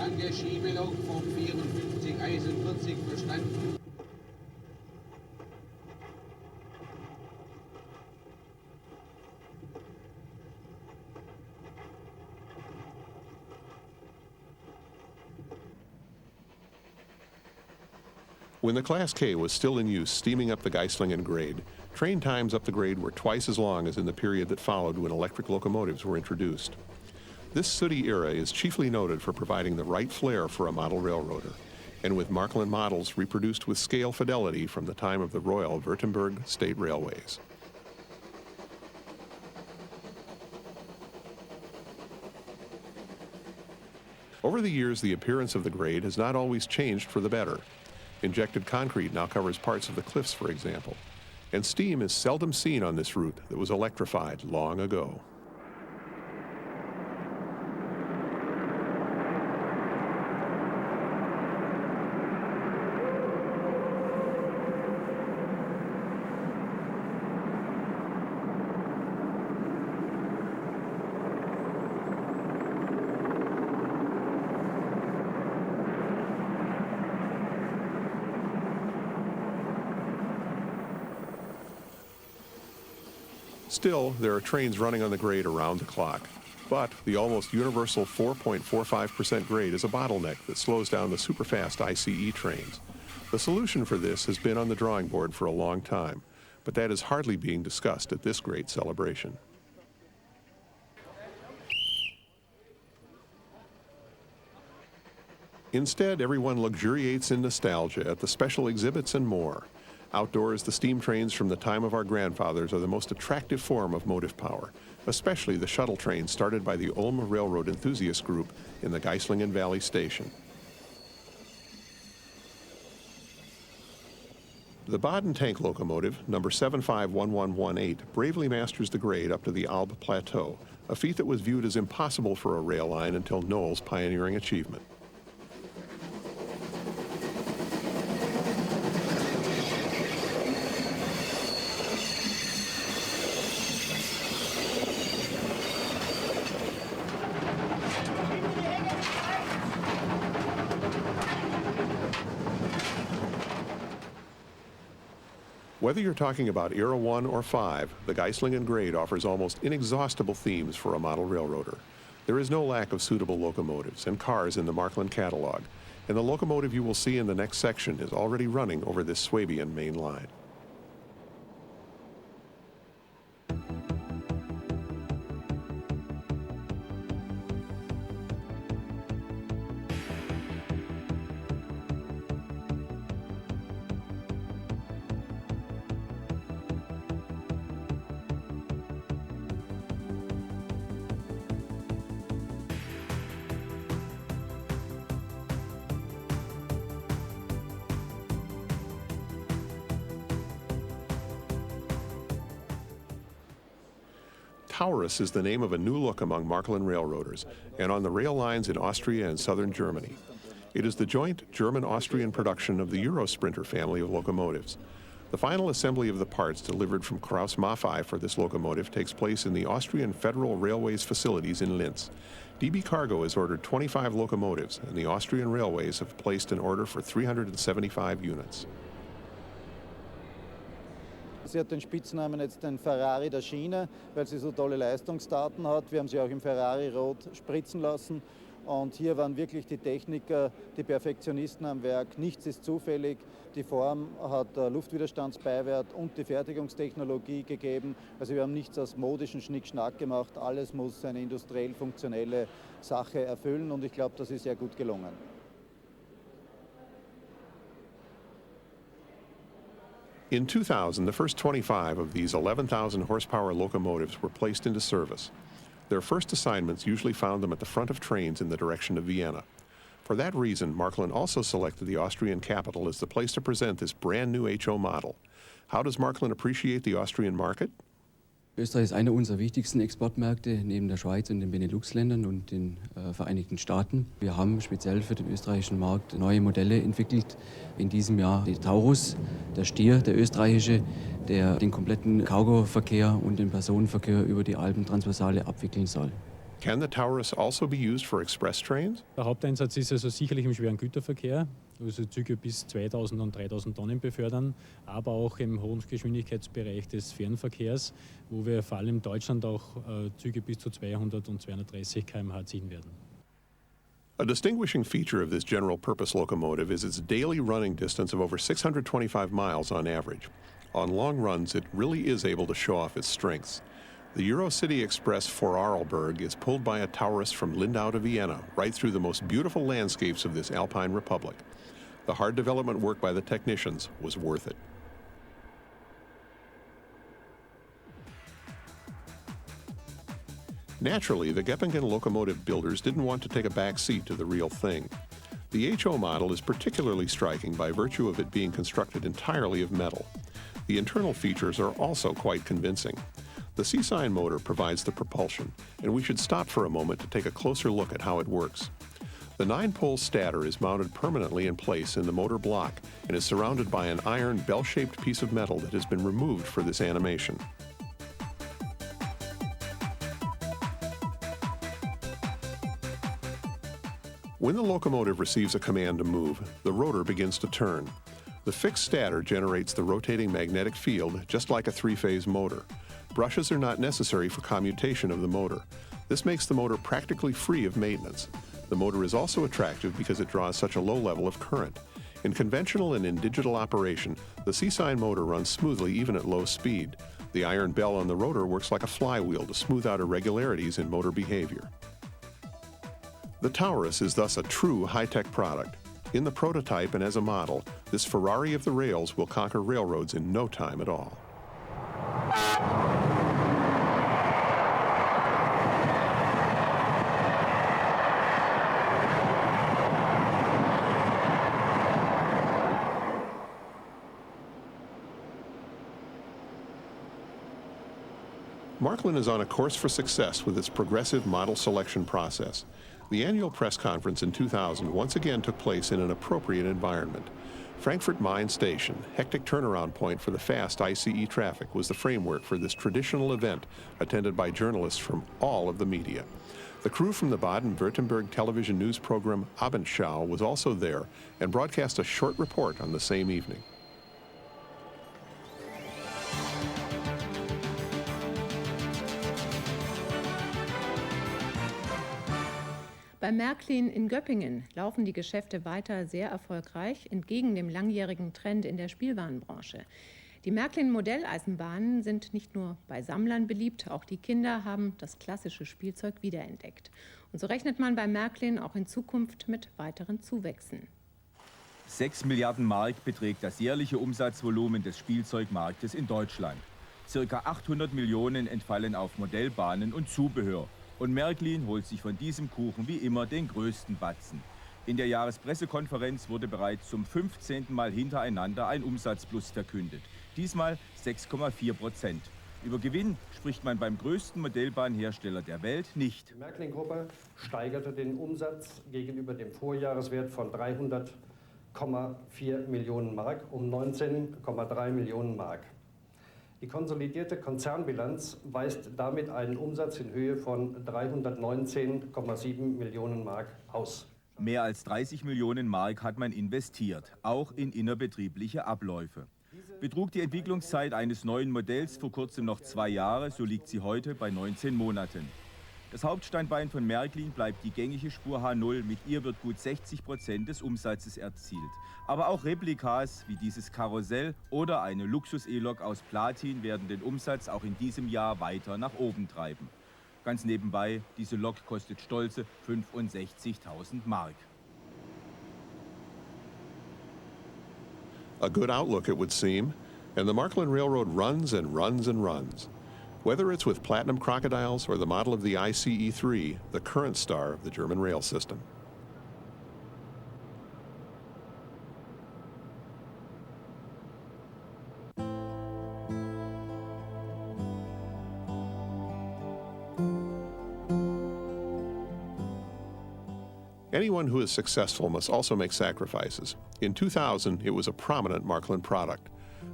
Danke, Schiebelok vom 5441 verstanden. When the Class K was still in use steaming up the Geislingen grade, train times up the grade were twice as long as in the period that followed when electric locomotives were introduced. This sooty era is chiefly noted for providing the right flair for a model railroader, and with Märklin models reproduced with scale fidelity from the time of the Royal Württemberg State Railways. Over the years, the appearance of the grade has not always changed for the better. Injected concrete now covers parts of the cliffs, for example, and steam is seldom seen on this route that was electrified long ago. Still, there are trains running on the grade around the clock. But the almost universal 4.45% grade is a bottleneck that slows down the superfast ICE trains. The solution for this has been on the drawing board for a long time, but that is hardly being discussed at this great celebration. Instead, everyone luxuriates in nostalgia at the special exhibits and more. Outdoors, the steam trains from the time of our grandfathers are the most attractive form of motive power, especially the shuttle trains started by the Ulm Railroad Enthusiast Group in the Geislingen Valley Station. The Baden tank locomotive, number 751118, bravely masters the grade up to the Alb Plateau, a feat that was viewed as impossible for a rail line until Knoll's pioneering achievement. Whether you're talking about Era 1 or 5, the Geislingen grade offers almost inexhaustible themes for a model railroader. There is no lack of suitable locomotives and cars in the Märklin catalog, and the locomotive you will see in the next section is already running over this Swabian main line. Taurus is the name of a new look among Märklin railroaders and on the rail lines in Austria and southern Germany. It is the joint German-Austrian production of the Eurosprinter family of locomotives. The final assembly of the parts delivered from Krauss Maffei for this locomotive takes place in the Austrian Federal Railways facilities in Linz. DB Cargo has ordered 25 locomotives, and the Austrian Railways have placed an order for 375 units. Sie hat den Spitznamen jetzt den Ferrari der Schiene, weil sie so tolle Leistungsdaten hat. Wir haben sie auch im Ferrari Rot spritzen lassen Und hier waren wirklich die Techniker, die Perfektionisten am Werk. Nichts ist zufällig. Die Form hat Luftwiderstandsbeiwert und die Fertigungstechnologie gegeben. Also wir haben nichts aus modischen Schnickschnack gemacht. Alles muss eine industriell funktionelle Sache erfüllen und ich glaube, das ist sehr gut gelungen. In 2000, the first 25 of these 11,000 horsepower locomotives were placed into service. Their first assignments usually found them at the front of trains in the direction of Vienna. For that reason, Märklin also selected the Austrian capital as the place to present this brand new HO model. How does Märklin appreciate the Austrian market? Österreich ist einer unserer wichtigsten Exportmärkte neben der Schweiz und den Benelux-Ländern und den Vereinigten Staaten. Wir haben speziell für den österreichischen Markt neue Modelle entwickelt. In diesem Jahr der Taurus, der Stier, der österreichische, der den kompletten Cargo-Verkehr und den Personenverkehr über die Alpentransversale abwickeln soll. Can the Taurus also be used for express trains? Der Haupteinsatz ist also sicherlich im schweren Güterverkehr, also Züge bis 2000 und 3000 Tonnen befördern, aber auch im hohen Geschwindigkeitsbereich des Fernverkehrs, wo wir vor allem in Deutschland auch Züge bis zu 200 und 230 km/h ziehen werden. A distinguishing feature of this general-purpose locomotive is its daily running distance of over 625 miles on average. On long runs, it really is able to show off its strengths. The Eurocity Express Vorarlberg is pulled by a Taurus from Lindau to Vienna, right through the most beautiful landscapes of this Alpine Republic. The hard development work by the technicians was worth it. Naturally, the Göppingen locomotive builders didn't want to take a back seat to the real thing. The HO model is particularly striking by virtue of it being constructed entirely of metal. The internal features are also quite convincing. The C-sign motor provides the propulsion, and we should stop for a moment to take a closer look at how it works. The 9-pole stator is mounted permanently in place in the motor block and is surrounded by an iron bell-shaped piece of metal that has been removed for this animation. When the locomotive receives a command to move, the rotor begins to turn. The fixed stator generates the rotating magnetic field just like a three-phase motor. Brushes are not necessary for commutation of the motor. This makes the motor practically free of maintenance. The motor is also attractive because it draws such a low level of current. In conventional and in digital operation, the C-sign motor runs smoothly even at low speed. The iron bell on the rotor works like a flywheel to smooth out irregularities in motor behavior. The Taurus is thus a true high-tech product. In the prototype and as a model, this Ferrari of the rails will conquer railroads in no time at all. Märklin is on a course for success with its progressive model selection process. The annual press conference in 2000 once again took place in an appropriate environment. Frankfurt Main Station, hectic turnaround point for the fast ICE traffic, was the framework for this traditional event attended by journalists from all of the media. The crew from the Baden-Württemberg television news program Abendschau was also there and broadcast a short report on the same evening. Bei Märklin in Göppingen laufen die Geschäfte weiter sehr erfolgreich, entgegen dem langjährigen Trend in der Spielwarenbranche. Die Märklin-Modelleisenbahnen sind nicht nur bei Sammlern beliebt, auch die Kinder haben das klassische Spielzeug wiederentdeckt. Und so rechnet man bei Märklin auch in Zukunft mit weiteren Zuwächsen. 6 Milliarden Mark beträgt das jährliche Umsatzvolumen des Spielzeugmarktes in Deutschland. Circa 800 Millionen entfallen auf Modellbahnen und Zubehör. Und Märklin holt sich von diesem Kuchen wie immer den größten Batzen. In der Jahrespressekonferenz wurde bereits zum 15. Mal hintereinander ein Umsatzplus verkündet. Diesmal 6,4%. Über Gewinn spricht man beim größten Modellbahnhersteller der Welt nicht. Die Märklin-Gruppe steigerte den Umsatz gegenüber dem Vorjahreswert von 300,4 Millionen Mark um 19,3 Millionen Mark. Die konsolidierte Konzernbilanz weist damit einen Umsatz in Höhe von 319,7 Millionen Mark aus. Mehr als 30 Millionen Mark hat man investiert, auch in innerbetriebliche Abläufe. Betrug die Entwicklungszeit eines neuen Modells vor kurzem noch 2 Jahre, so liegt sie heute bei 19 Monaten. Das Hauptstandbein von Märklin bleibt die gängige Spur H0, mit ihr wird gut 60% des Umsatzes erzielt. Aber auch Replikas wie dieses Karussell oder eine Luxus-E-Lok aus Platin werden den Umsatz auch in diesem Jahr weiter nach oben treiben. Ganz nebenbei, diese Lok kostet stolze 65.000 Mark. A good outlook, it would seem, and the Märklin Railroad runs and runs and runs. Whether it's with platinum crocodiles or the model of the ICE-3, the current star of the German rail system. Anyone who is successful must also make sacrifices. In 2000, it was a prominent Märklin product.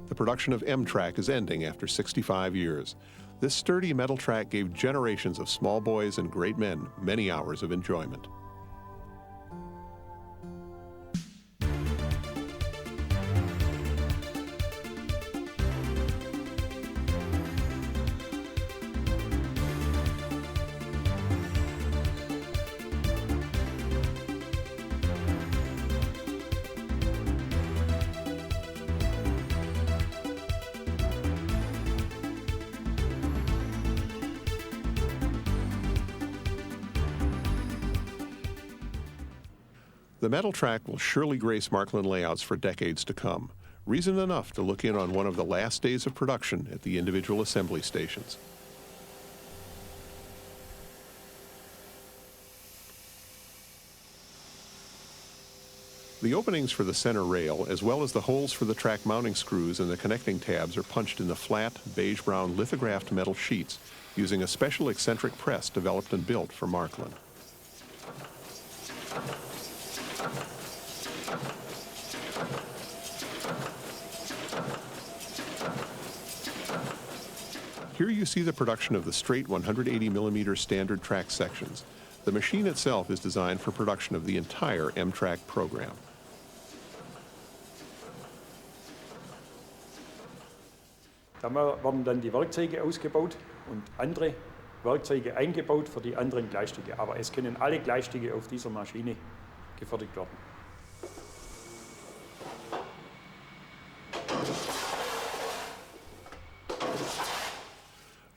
The production of M-Track is ending after 65 years. This sturdy metal track gave generations of small boys and great men many hours of enjoyment. The metal track will surely grace Märklin layouts for decades to come. Reason enough to look in on one of the last days of production at the individual assembly stations. The openings for the center rail, as well as the holes for the track mounting screws and the connecting tabs, are punched in the flat, beige-brown lithographed metal sheets using a special eccentric press developed and built for Märklin. Here you see the production of the straight 180mm standard track sections. The machine itself is designed for production of the entire M-Track program. Da werden dann die Werkzeuge ausgebaut und andere Werkzeuge eingebaut für die anderen Gleisstücke. Aber es können alle Gleisstücke auf dieser Maschine gefertigt werden.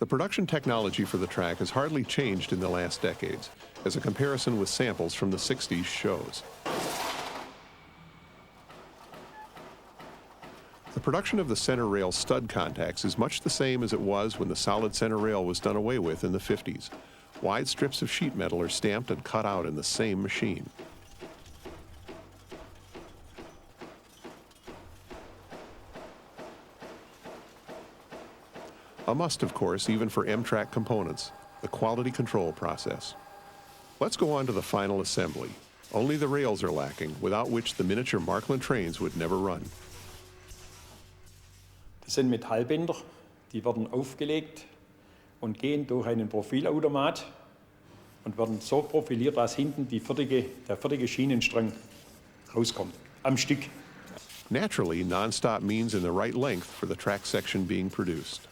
The production technology for the track has hardly changed in the last decades, as a comparison with samples from the 60s shows. The production of the center rail stud contacts is much the same as it was when the solid center rail was done away with in the 50s. Wide strips of sheet metal are stamped and cut out in the same machine. A must, of course, even for M-Track components, the quality control process. Let's go on to the final assembly. Only the rails are lacking, without which the miniature Märklin trains would never run. Das sind Metallbänder, die werden aufgelegt und gehen durch einen Profilautomat und werden so profiliert, dass hinten der fertige Schienenstrang rauskommt, am Stück. Naturally, non-stop means in the right length for the track section being produced.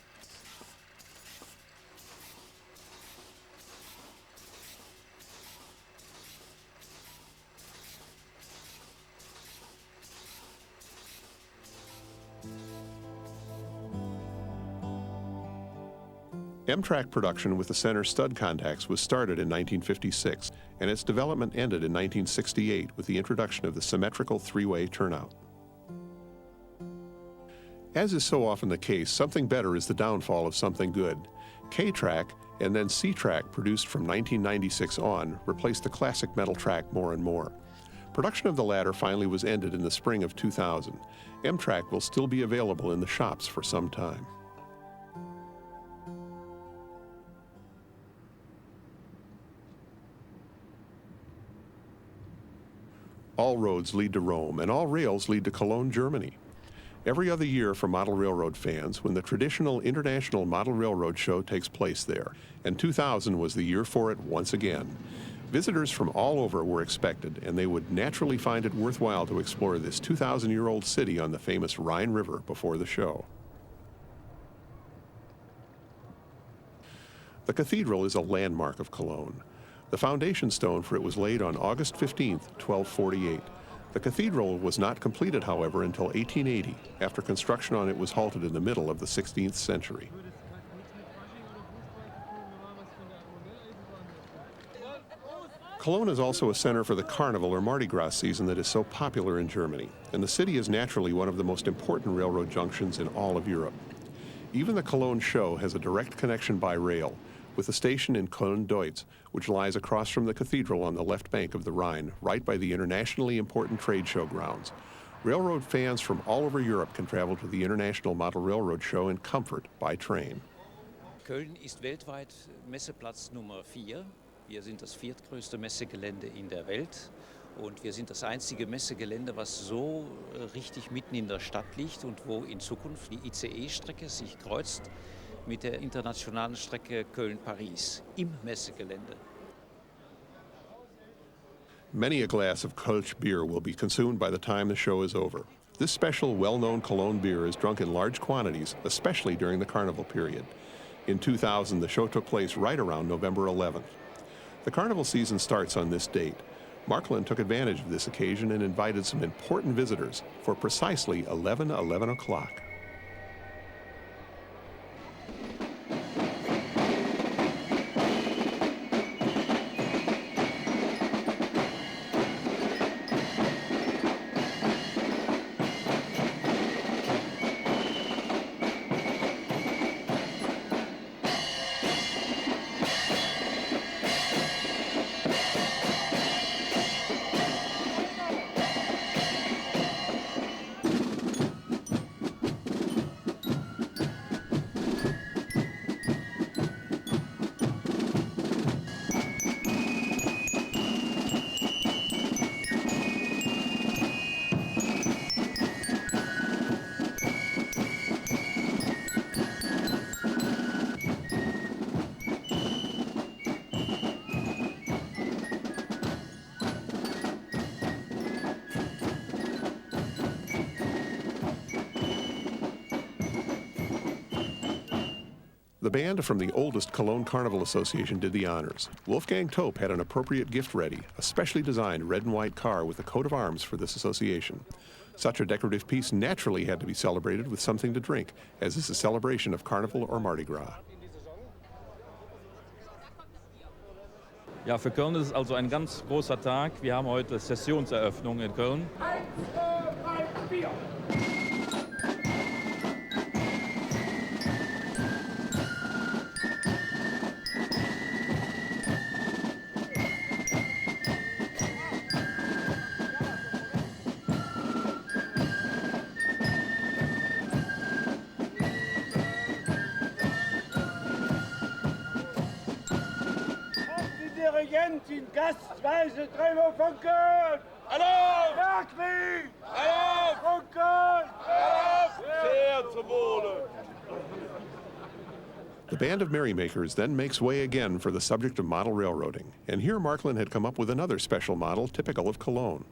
M-Track production with the center stud contacts was started in 1956, and its development ended in 1968 with the introduction of the symmetrical three-way turnout. As is so often the case, something better is the downfall of something good. K-Track and then C-Track, produced from 1996 on, replaced the classic metal track more and more. Production of the latter finally was ended in the spring of 2000. M-Track will still be available in the shops for some time. All roads lead to Rome, and all rails lead to Cologne, Germany. Every other year for model railroad fans, when the traditional International Model Railroad Show takes place there, and 2000 was the year for it once again. Visitors from all over were expected, and they would naturally find it worthwhile to explore this 2,000-year-old city on the famous Rhine River before the show. The cathedral is a landmark of Cologne. The foundation stone for it was laid on August 15, 1248. The cathedral was not completed, however, until 1880, after construction on it was halted in the middle of the 16th century. Cologne is also a center for the Carnival or Mardi Gras season that is so popular in Germany, and the city is naturally one of the most important railroad junctions in all of Europe. Even the Cologne show has a direct connection by rail, with a station in Köln-Deutz, which lies across from the cathedral on the left bank of the Rhine, right by the internationally important trade show grounds. Railroad fans from all over Europe can travel to the International Model Railroad Show in comfort by train. Köln ist weltweit Messeplatz Nummer 4. Wir sind das viertgrößte Messegelände in der Welt und wir sind das einzige Messegelände, was so richtig mitten in der Stadt liegt und wo in Zukunft die ICE-Strecke sich kreuzt mit der internationalen Strecke Köln-Paris im Messegelände. Many a glass of Kölsch beer will be consumed by the time the show is over. This special, well-known Cologne beer is drunk in large quantities, especially during the carnival period. In 2000, the show took place right around November 11th. The carnival season starts on this date. Märklin took advantage of this occasion and invited some important visitors for precisely 11 o'clock. The band from the oldest Cologne Carnival Association did the honors. Wolfgang Tope had an appropriate gift ready, a specially designed red and white car with a coat of arms for this association. Such a decorative piece naturally had to be celebrated with something to drink, as is a celebration of Carnival or Mardi Gras. Ja, für Köln ist es also ein ganz großer Tag. Wir haben heute Sessionseröffnung in Köln. 1, 2, 3, 4. Dirigentin, gastweise Treffer von Köln! Hallo! Märklin! Hallo! Von Köln! Hallo! Sehr zum Wohle! The band of merrymakers then makes way again for the subject of model railroading, and here Märklin had come up with another special model typical of Cologne.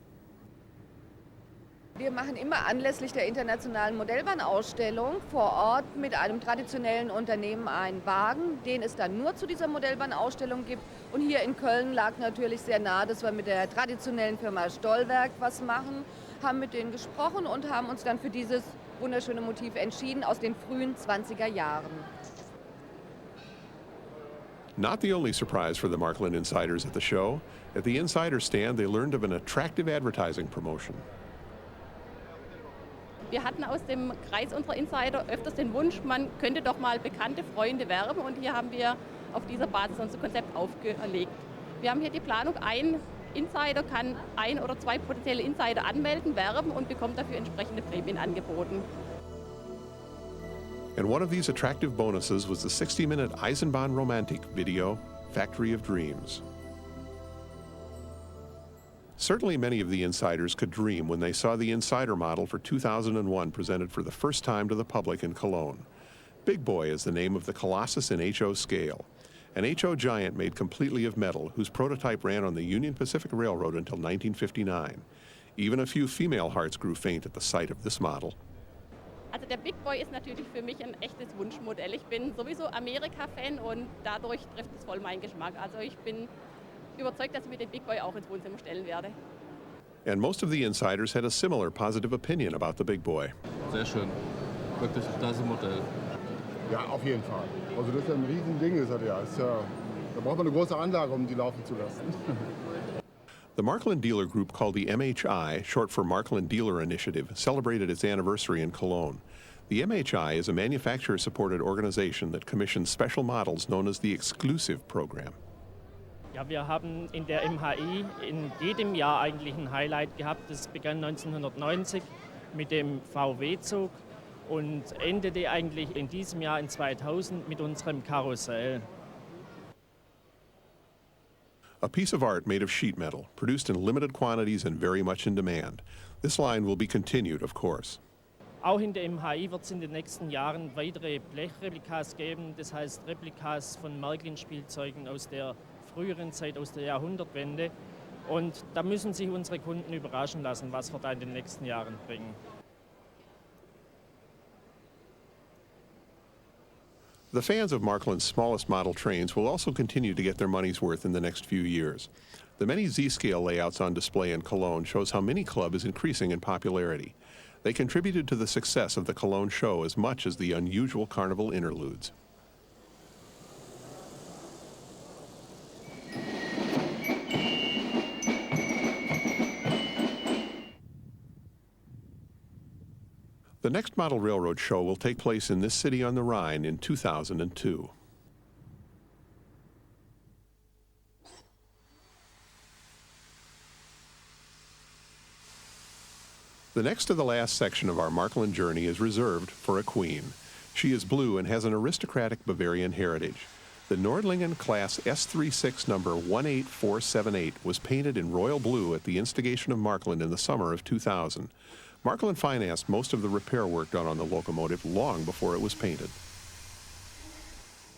Wir machen immer anlässlich der internationalen Modellbahnausstellung vor Ort mit einem traditionellen Unternehmen einen Wagen, den es dann nur zu dieser Modellbahnausstellung gibt. Und hier in Köln lag natürlich sehr nahe, dass wir mit der traditionellen Firma Stollwerk was machen, haben mit denen gesprochen und haben uns dann für dieses wunderschöne Motiv entschieden aus den frühen 20er Jahren. Not the only surprise for the Märklin insiders at the show. At the insider stand, they learned of an attractive advertising promotion. Wir hatten aus dem Kreis unserer Insider öfters den Wunsch, man könnte doch mal bekannte Freunde werben, und hier haben wir auf dieser Basis unser Konzept aufgelegt. Wir haben hier die Planung, ein Insider kann 1 oder 2 potenzielle Insider anmelden, werben und bekommt dafür entsprechende Prämien angeboten. And one of these attractive bonuses was the 60-minute Eisenbahn-Romantik video, Factory of Dreams. Certainly many of the insiders could dream when they saw the insider model for 2001 presented for the first time to the public in Cologne. Big Boy is the name of the Colossus in HO scale, an HO giant made completely of metal whose prototype ran on the Union Pacific Railroad until 1959. Even a few female hearts grew faint at the sight of this model. Also der Big Boy ist natürlich für mich ein echtes Wunschmodell. Ich bin sowieso Amerika-Fan und dadurch trifft es voll meinen Geschmack. Also ich bin überzeugt, dass ich mir den Big Boy auch ins Wohnzimmer stellen werde. And most of the insiders had a similar positive opinion about the Big Boy. Sehr schön. Wirklich klasse Modell. Ja, auf jeden Fall. Also das ist ja ein Riesending, ist das ja. Da braucht man eine große Anlage, um die laufen zu lassen. The Märklin dealer group, called the MHI, short for Märklin Dealer Initiative, celebrated its anniversary in Cologne. The MHI is a manufacturer-supported organization that commissions special models known as the Exclusive Program. Ja, wir haben in der MHI in jedem Jahr eigentlich ein Highlight gehabt. Das begann 1990 mit dem VW-Zug und endete eigentlich in diesem Jahr in 2000 mit unserem Karussell. A piece of art made of sheet metal, produced in limited quantities and very much in demand. This line will be continued, of course. Auch in der MHI wird es in den nächsten Jahren weitere Blechreplikas geben, das heißt Replikas von Märklin-Spielzeugen aus der früheren Zeit, aus der Jahrhundertwende. Und da müssen sich unsere Kunden überraschen lassen, was wir da in den nächsten Jahren bringen. The fans of Märklin's smallest model trains will also continue to get their money's worth in the next few years. The many Z-scale layouts on display in Cologne shows how Mini Club is increasing in popularity. They contributed to the success of the Cologne show as much as the unusual carnival interludes. The next model railroad show will take place in this city on the Rhine in 2002. The next to the last section of our Märklin journey is reserved for a queen. She is blue and has an aristocratic Bavarian heritage. The Nordlingen Class S36 number 18478 was painted in royal blue at the instigation of Märklin in the summer of 2000. Märklin financed most of the repair work done on the locomotive long before it was painted.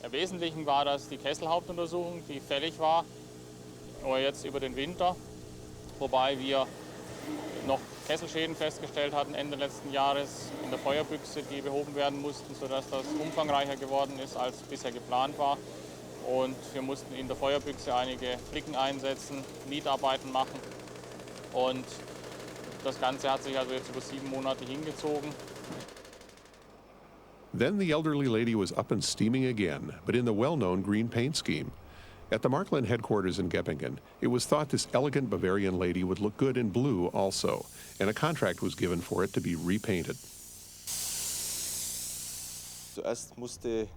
Im Wesentlichen war das die Kesselhauptuntersuchung, die fällig war, aber jetzt über den Winter, wobei wir noch Kesselschäden festgestellt hatten Ende letzten Jahres in der Feuerbüchse, die behoben werden mussten, sodass das umfangreicher geworden ist, als bisher geplant war. Und wir mussten in der Feuerbüchse einige Flicken einsetzen, Nietarbeiten machen. Und das Ganze hat sich also jetzt über 7 Monate hingezogen. Then the elderly lady was up and steaming again, but in the well-known green paint scheme. At the Märklin headquarters in Göppingen, it was thought this elegant Bavarian lady would look good in blue also, and a contract was given for it to be repainted. Zuerst musste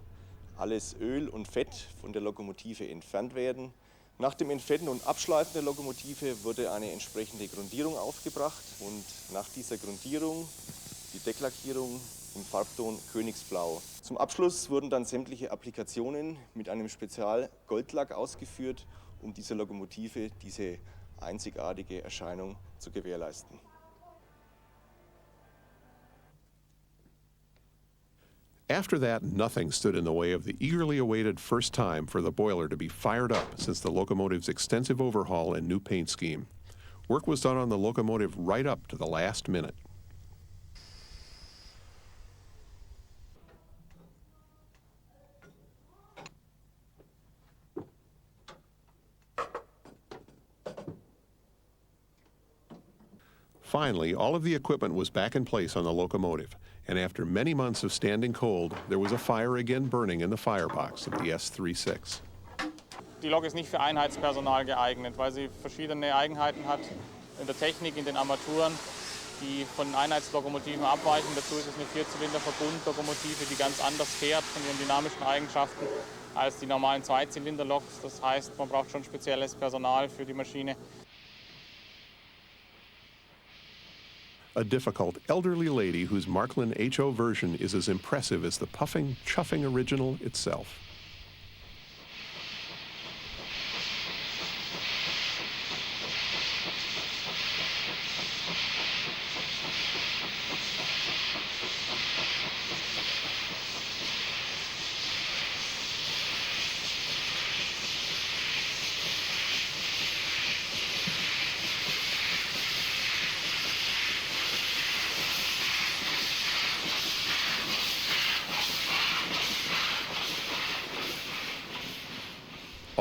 alles Öl und Fett von der Lokomotive entfernt werden. Nach dem Entfetten und Abschleifen der Lokomotive wurde eine entsprechende Grundierung aufgebracht und nach dieser Grundierung die Decklackierung im Farbton Königsblau. Zum Abschluss wurden dann sämtliche Applikationen mit einem Spezial-Goldlack ausgeführt, um dieser Lokomotive diese einzigartige Erscheinung zu gewährleisten. After that, nothing stood in the way of the eagerly awaited first time for the boiler to be fired up since the locomotive's extensive overhaul and new paint scheme. Work was done on the locomotive right up to the last minute. Finally, all of the equipment was back in place on the locomotive, and after many months of standing cold, there was a fire again burning in the firebox of the S36. Die Lok ist nicht für Einheitspersonal geeignet, weil sie verschiedene Eigenheiten hat in der Technik, in den Armaturen, die von Einheitslokomotiven abweichen. Dazu ist es eine Vierzylinder-Verbundlokomotive, die ganz anders fährt von ihren dynamischen Eigenschaften als die normalen Zweizylinder-Loks. Das heißt, man braucht schon spezielles Personal für die Maschine. A difficult, elderly lady whose Märklin HO version is as impressive as the puffing, chuffing original itself.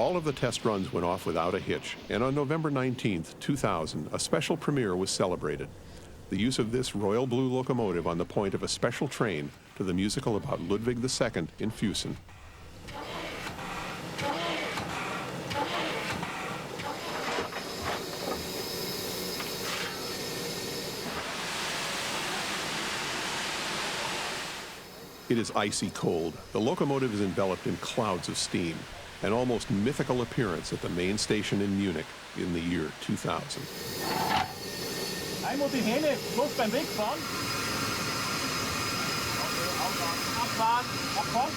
All of the test runs went off without a hitch, and on November 19, 2000, a special premiere was celebrated. The use of this royal blue locomotive on the point of a special train to the musical about Ludwig II in Füssen. It is icy cold. The locomotive is enveloped in clouds of steam, an almost mythical appearance at the main station in Munich in the year 2000. Einmal die Hähne, bloß beim Wegfahren. Abfahren, abfahren.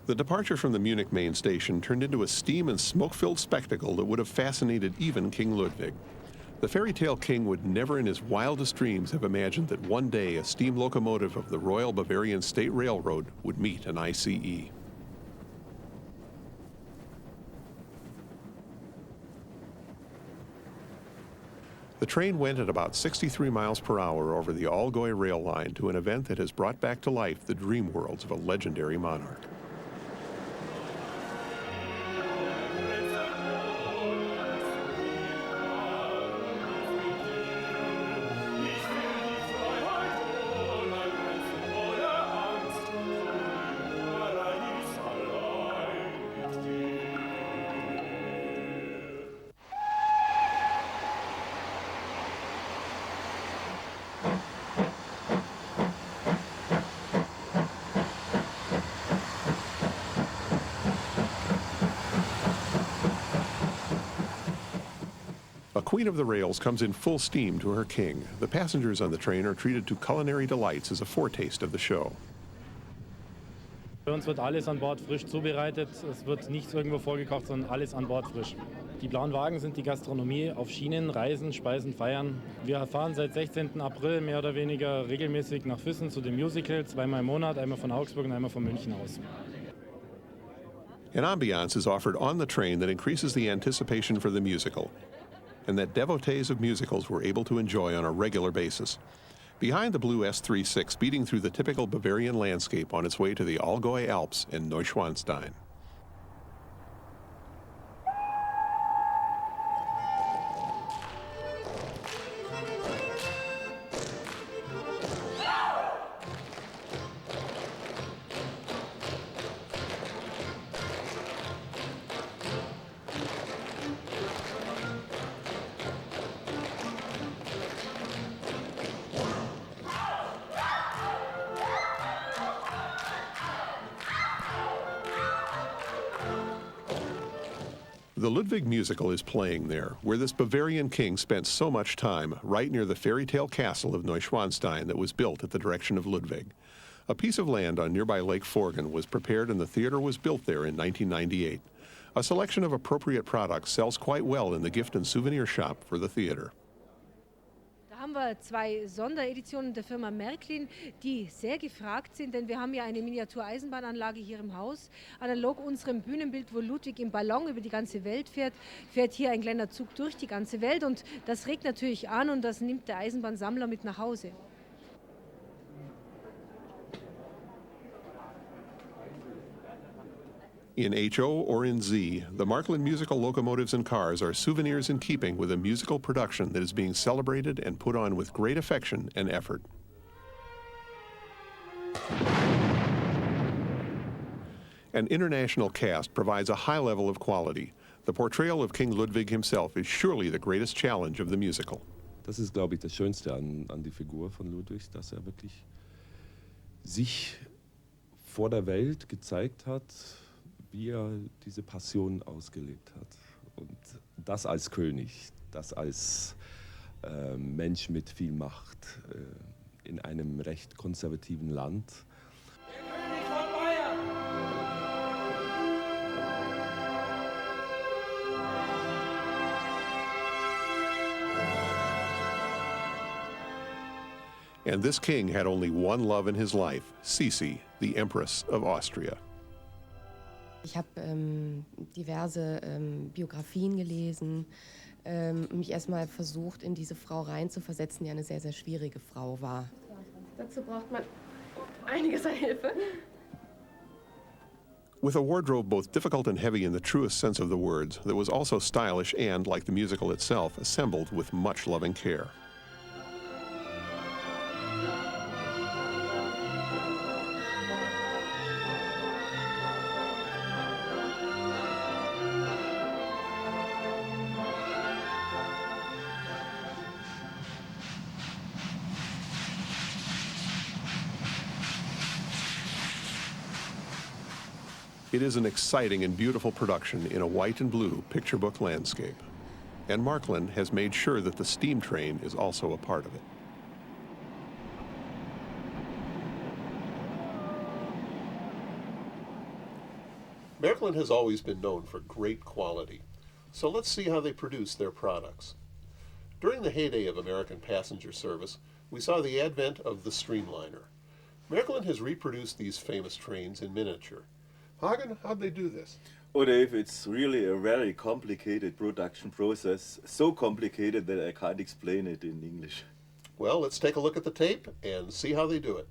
The departure from the Munich main station turned into a steam and smoke-filled spectacle that would have fascinated even King Ludwig. The fairy tale king would never in his wildest dreams have imagined that one day a steam locomotive of the Royal Bavarian State Railroad would meet an ICE. The train went at about 63 miles per hour over the Allgäu rail line to an event that has brought back to life the dream worlds of a legendary monarch. A queen of the rails comes in full steam to her king. The passengers on the train are treated to culinary delights as a foretaste of the show. Bei uns wird alles an Bord frisch zubereitet. Es wird nichts irgendwo vorgekocht, sondern alles an Bord frisch. Die blauen Wagen sind die Gastronomie auf Schienen, Reisen, Speisen, Feiern. Wir fahren seit 16. April mehr oder weniger regelmäßig nach Füssen zu dem Musical, zweimal im Monat, einmal von Augsburg und einmal von München aus. An ambiance is offered on the train that increases the anticipation for the musical, and that devotees of musicals were able to enjoy on a regular basis. Behind the blue S36 speeding through the typical Bavarian landscape on its way to the Allgäu Alps in Neuschwanstein. The Ludwig musical is playing there, where this Bavarian king spent so much time, right near the fairy tale castle of Neuschwanstein that was built at the direction of Ludwig. A piece of land on nearby Lake Forgen was prepared and the theater was built there in 1998. A selection of appropriate products sells quite well in the gift and souvenir shop for the theater. Da haben wir zwei Sondereditionen der Firma Märklin, die sehr gefragt sind, denn wir haben ja eine Miniatureisenbahnanlage hier im Haus. Analog unserem Bühnenbild, wo Ludwig im Ballon über die ganze Welt fährt, fährt hier ein kleiner Zug durch die ganze Welt und das regt natürlich an und das nimmt der Eisenbahnsammler mit nach Hause. In HO or in Z, the Märklin musical locomotives and cars are souvenirs in keeping with a musical production that is being celebrated and put on with great affection and effort. An international cast provides a high level of quality. The portrayal of King Ludwig himself is surely the greatest challenge of the musical. Das ist, glaube ich, das Schönste an die Figur von Ludwig, dass er wirklich sich vor der Welt gezeigt hat, wie er diese Passion ausgelebt hat. Und das als König, das als Mensch mit viel Macht in einem recht konservativen Land. And this king had only one love in his life, Sisi, the Empress of Austria. Ich habe diverse Biografien gelesen, mich erstmal versucht, in diese Frau reinzuversetzen, die eine sehr, sehr schwierige Frau war. Dazu braucht man einiges an Hilfe. With a wardrobe both difficult and heavy in the truest sense of the words, that was also stylish and, like the musical itself, assembled with much loving care. It is an exciting and beautiful production in a white and blue picture book landscape. And Märklin has made sure that the steam train is also a part of it. Märklin has always been known for great quality, so let's see how they produce their products. During the heyday of American passenger service, we saw the advent of the streamliner. Märklin has reproduced these famous trains in miniature. Hagen, how'd they do this? Oh, Dave, it's really a very complicated production process. So complicated that I can't explain it in English. Well, let's take a look at the tape and see how they do it.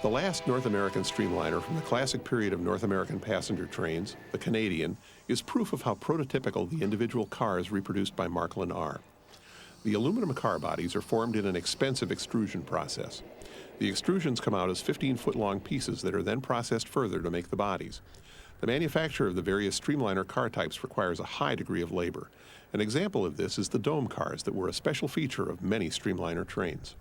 The last North American streamliner from the classic period of North American passenger trains, the Canadian, is proof of how prototypical the individual cars reproduced by Märklin are. The aluminum car bodies are formed in an expensive extrusion process. The extrusions come out as 15-foot-long pieces that are then processed further to make the bodies. The manufacture of the various streamliner car types requires a high degree of labor. An example of this is the dome cars that were a special feature of many streamliner trains.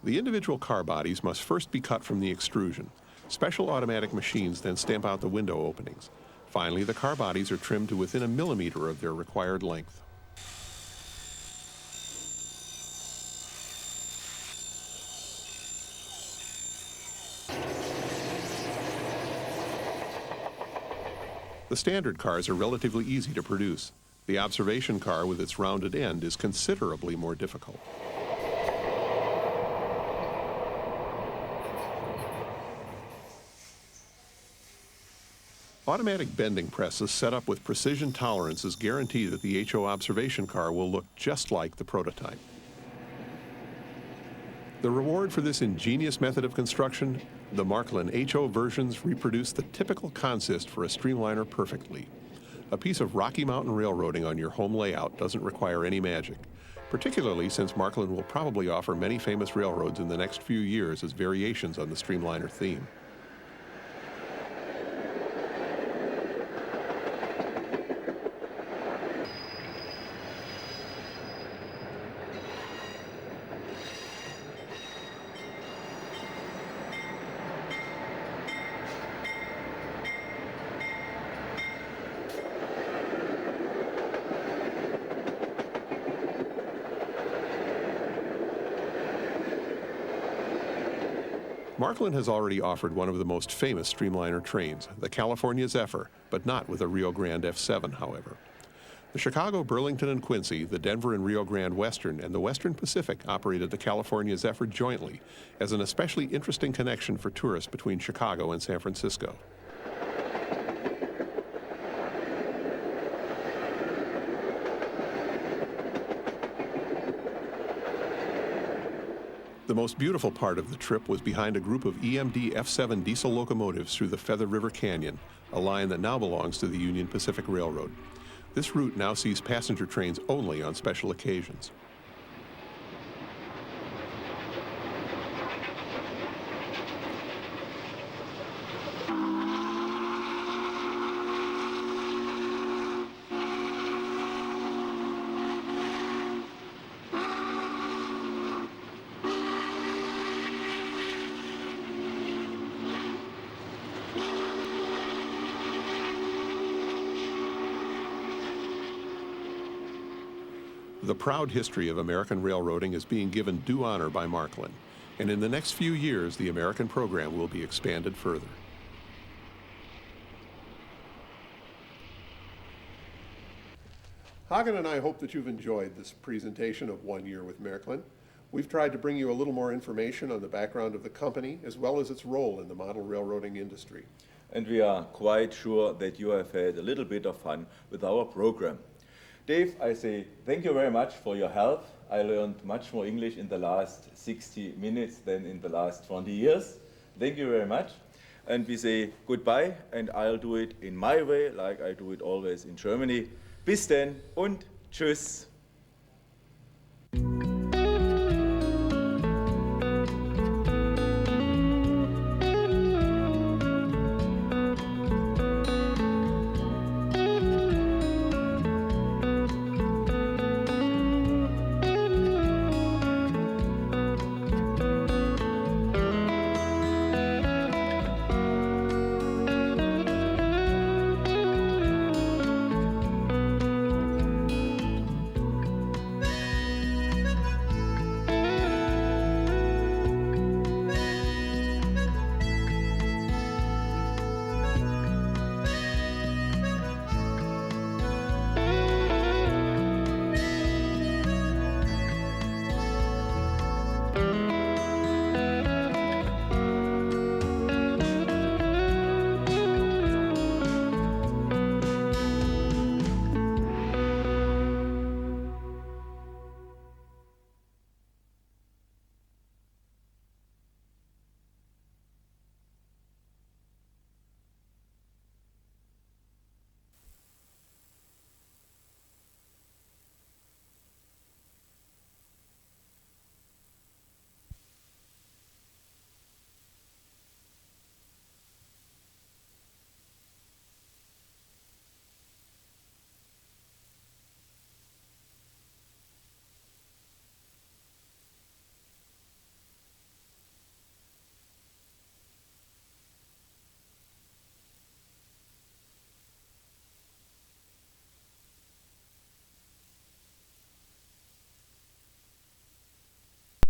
The individual car bodies must first be cut from the extrusion. Special automatic machines then stamp out the window openings. Finally, the car bodies are trimmed to within a millimeter of their required length. The standard cars are relatively easy to produce. The observation car with its rounded end is considerably more difficult. Automatic bending presses set up with precision tolerances guarantee that the HO observation car will look just like the prototype. The reward for this ingenious method of construction? The Märklin HO versions reproduce the typical consist for a streamliner perfectly. A piece of Rocky Mountain railroading on your home layout doesn't require any magic, particularly since Märklin will probably offer many famous railroads in the next few years as variations on the streamliner theme. Märklin has already offered one of the most famous streamliner trains, the California Zephyr, but not with a Rio Grande F7, however. The Chicago, Burlington, and Quincy, the Denver and Rio Grande Western, and the Western Pacific operated the California Zephyr jointly as an especially interesting connection for tourists between Chicago and San Francisco. The most beautiful part of the trip was behind a group of EMD F7 diesel locomotives through the Feather River Canyon, a line that now belongs to the Union Pacific Railroad. This route now sees passenger trains only on special occasions. The proud history of American railroading is being given due honor by Märklin, and in the next few years, the American program will be expanded further. Hagen and I hope that you've enjoyed this presentation of 1 Year with Märklin. We've tried to bring you a little more information on the background of the company as well as its role in the model railroading industry. And we are quite sure that you have had a little bit of fun with our program. Dave, I say thank you very much for your help. I learned much more English in the last 60 minutes than in the last 20 years. Thank you very much. And we say goodbye, and I'll do it in my way, like I do it always in Germany. Bis denn und tschüss.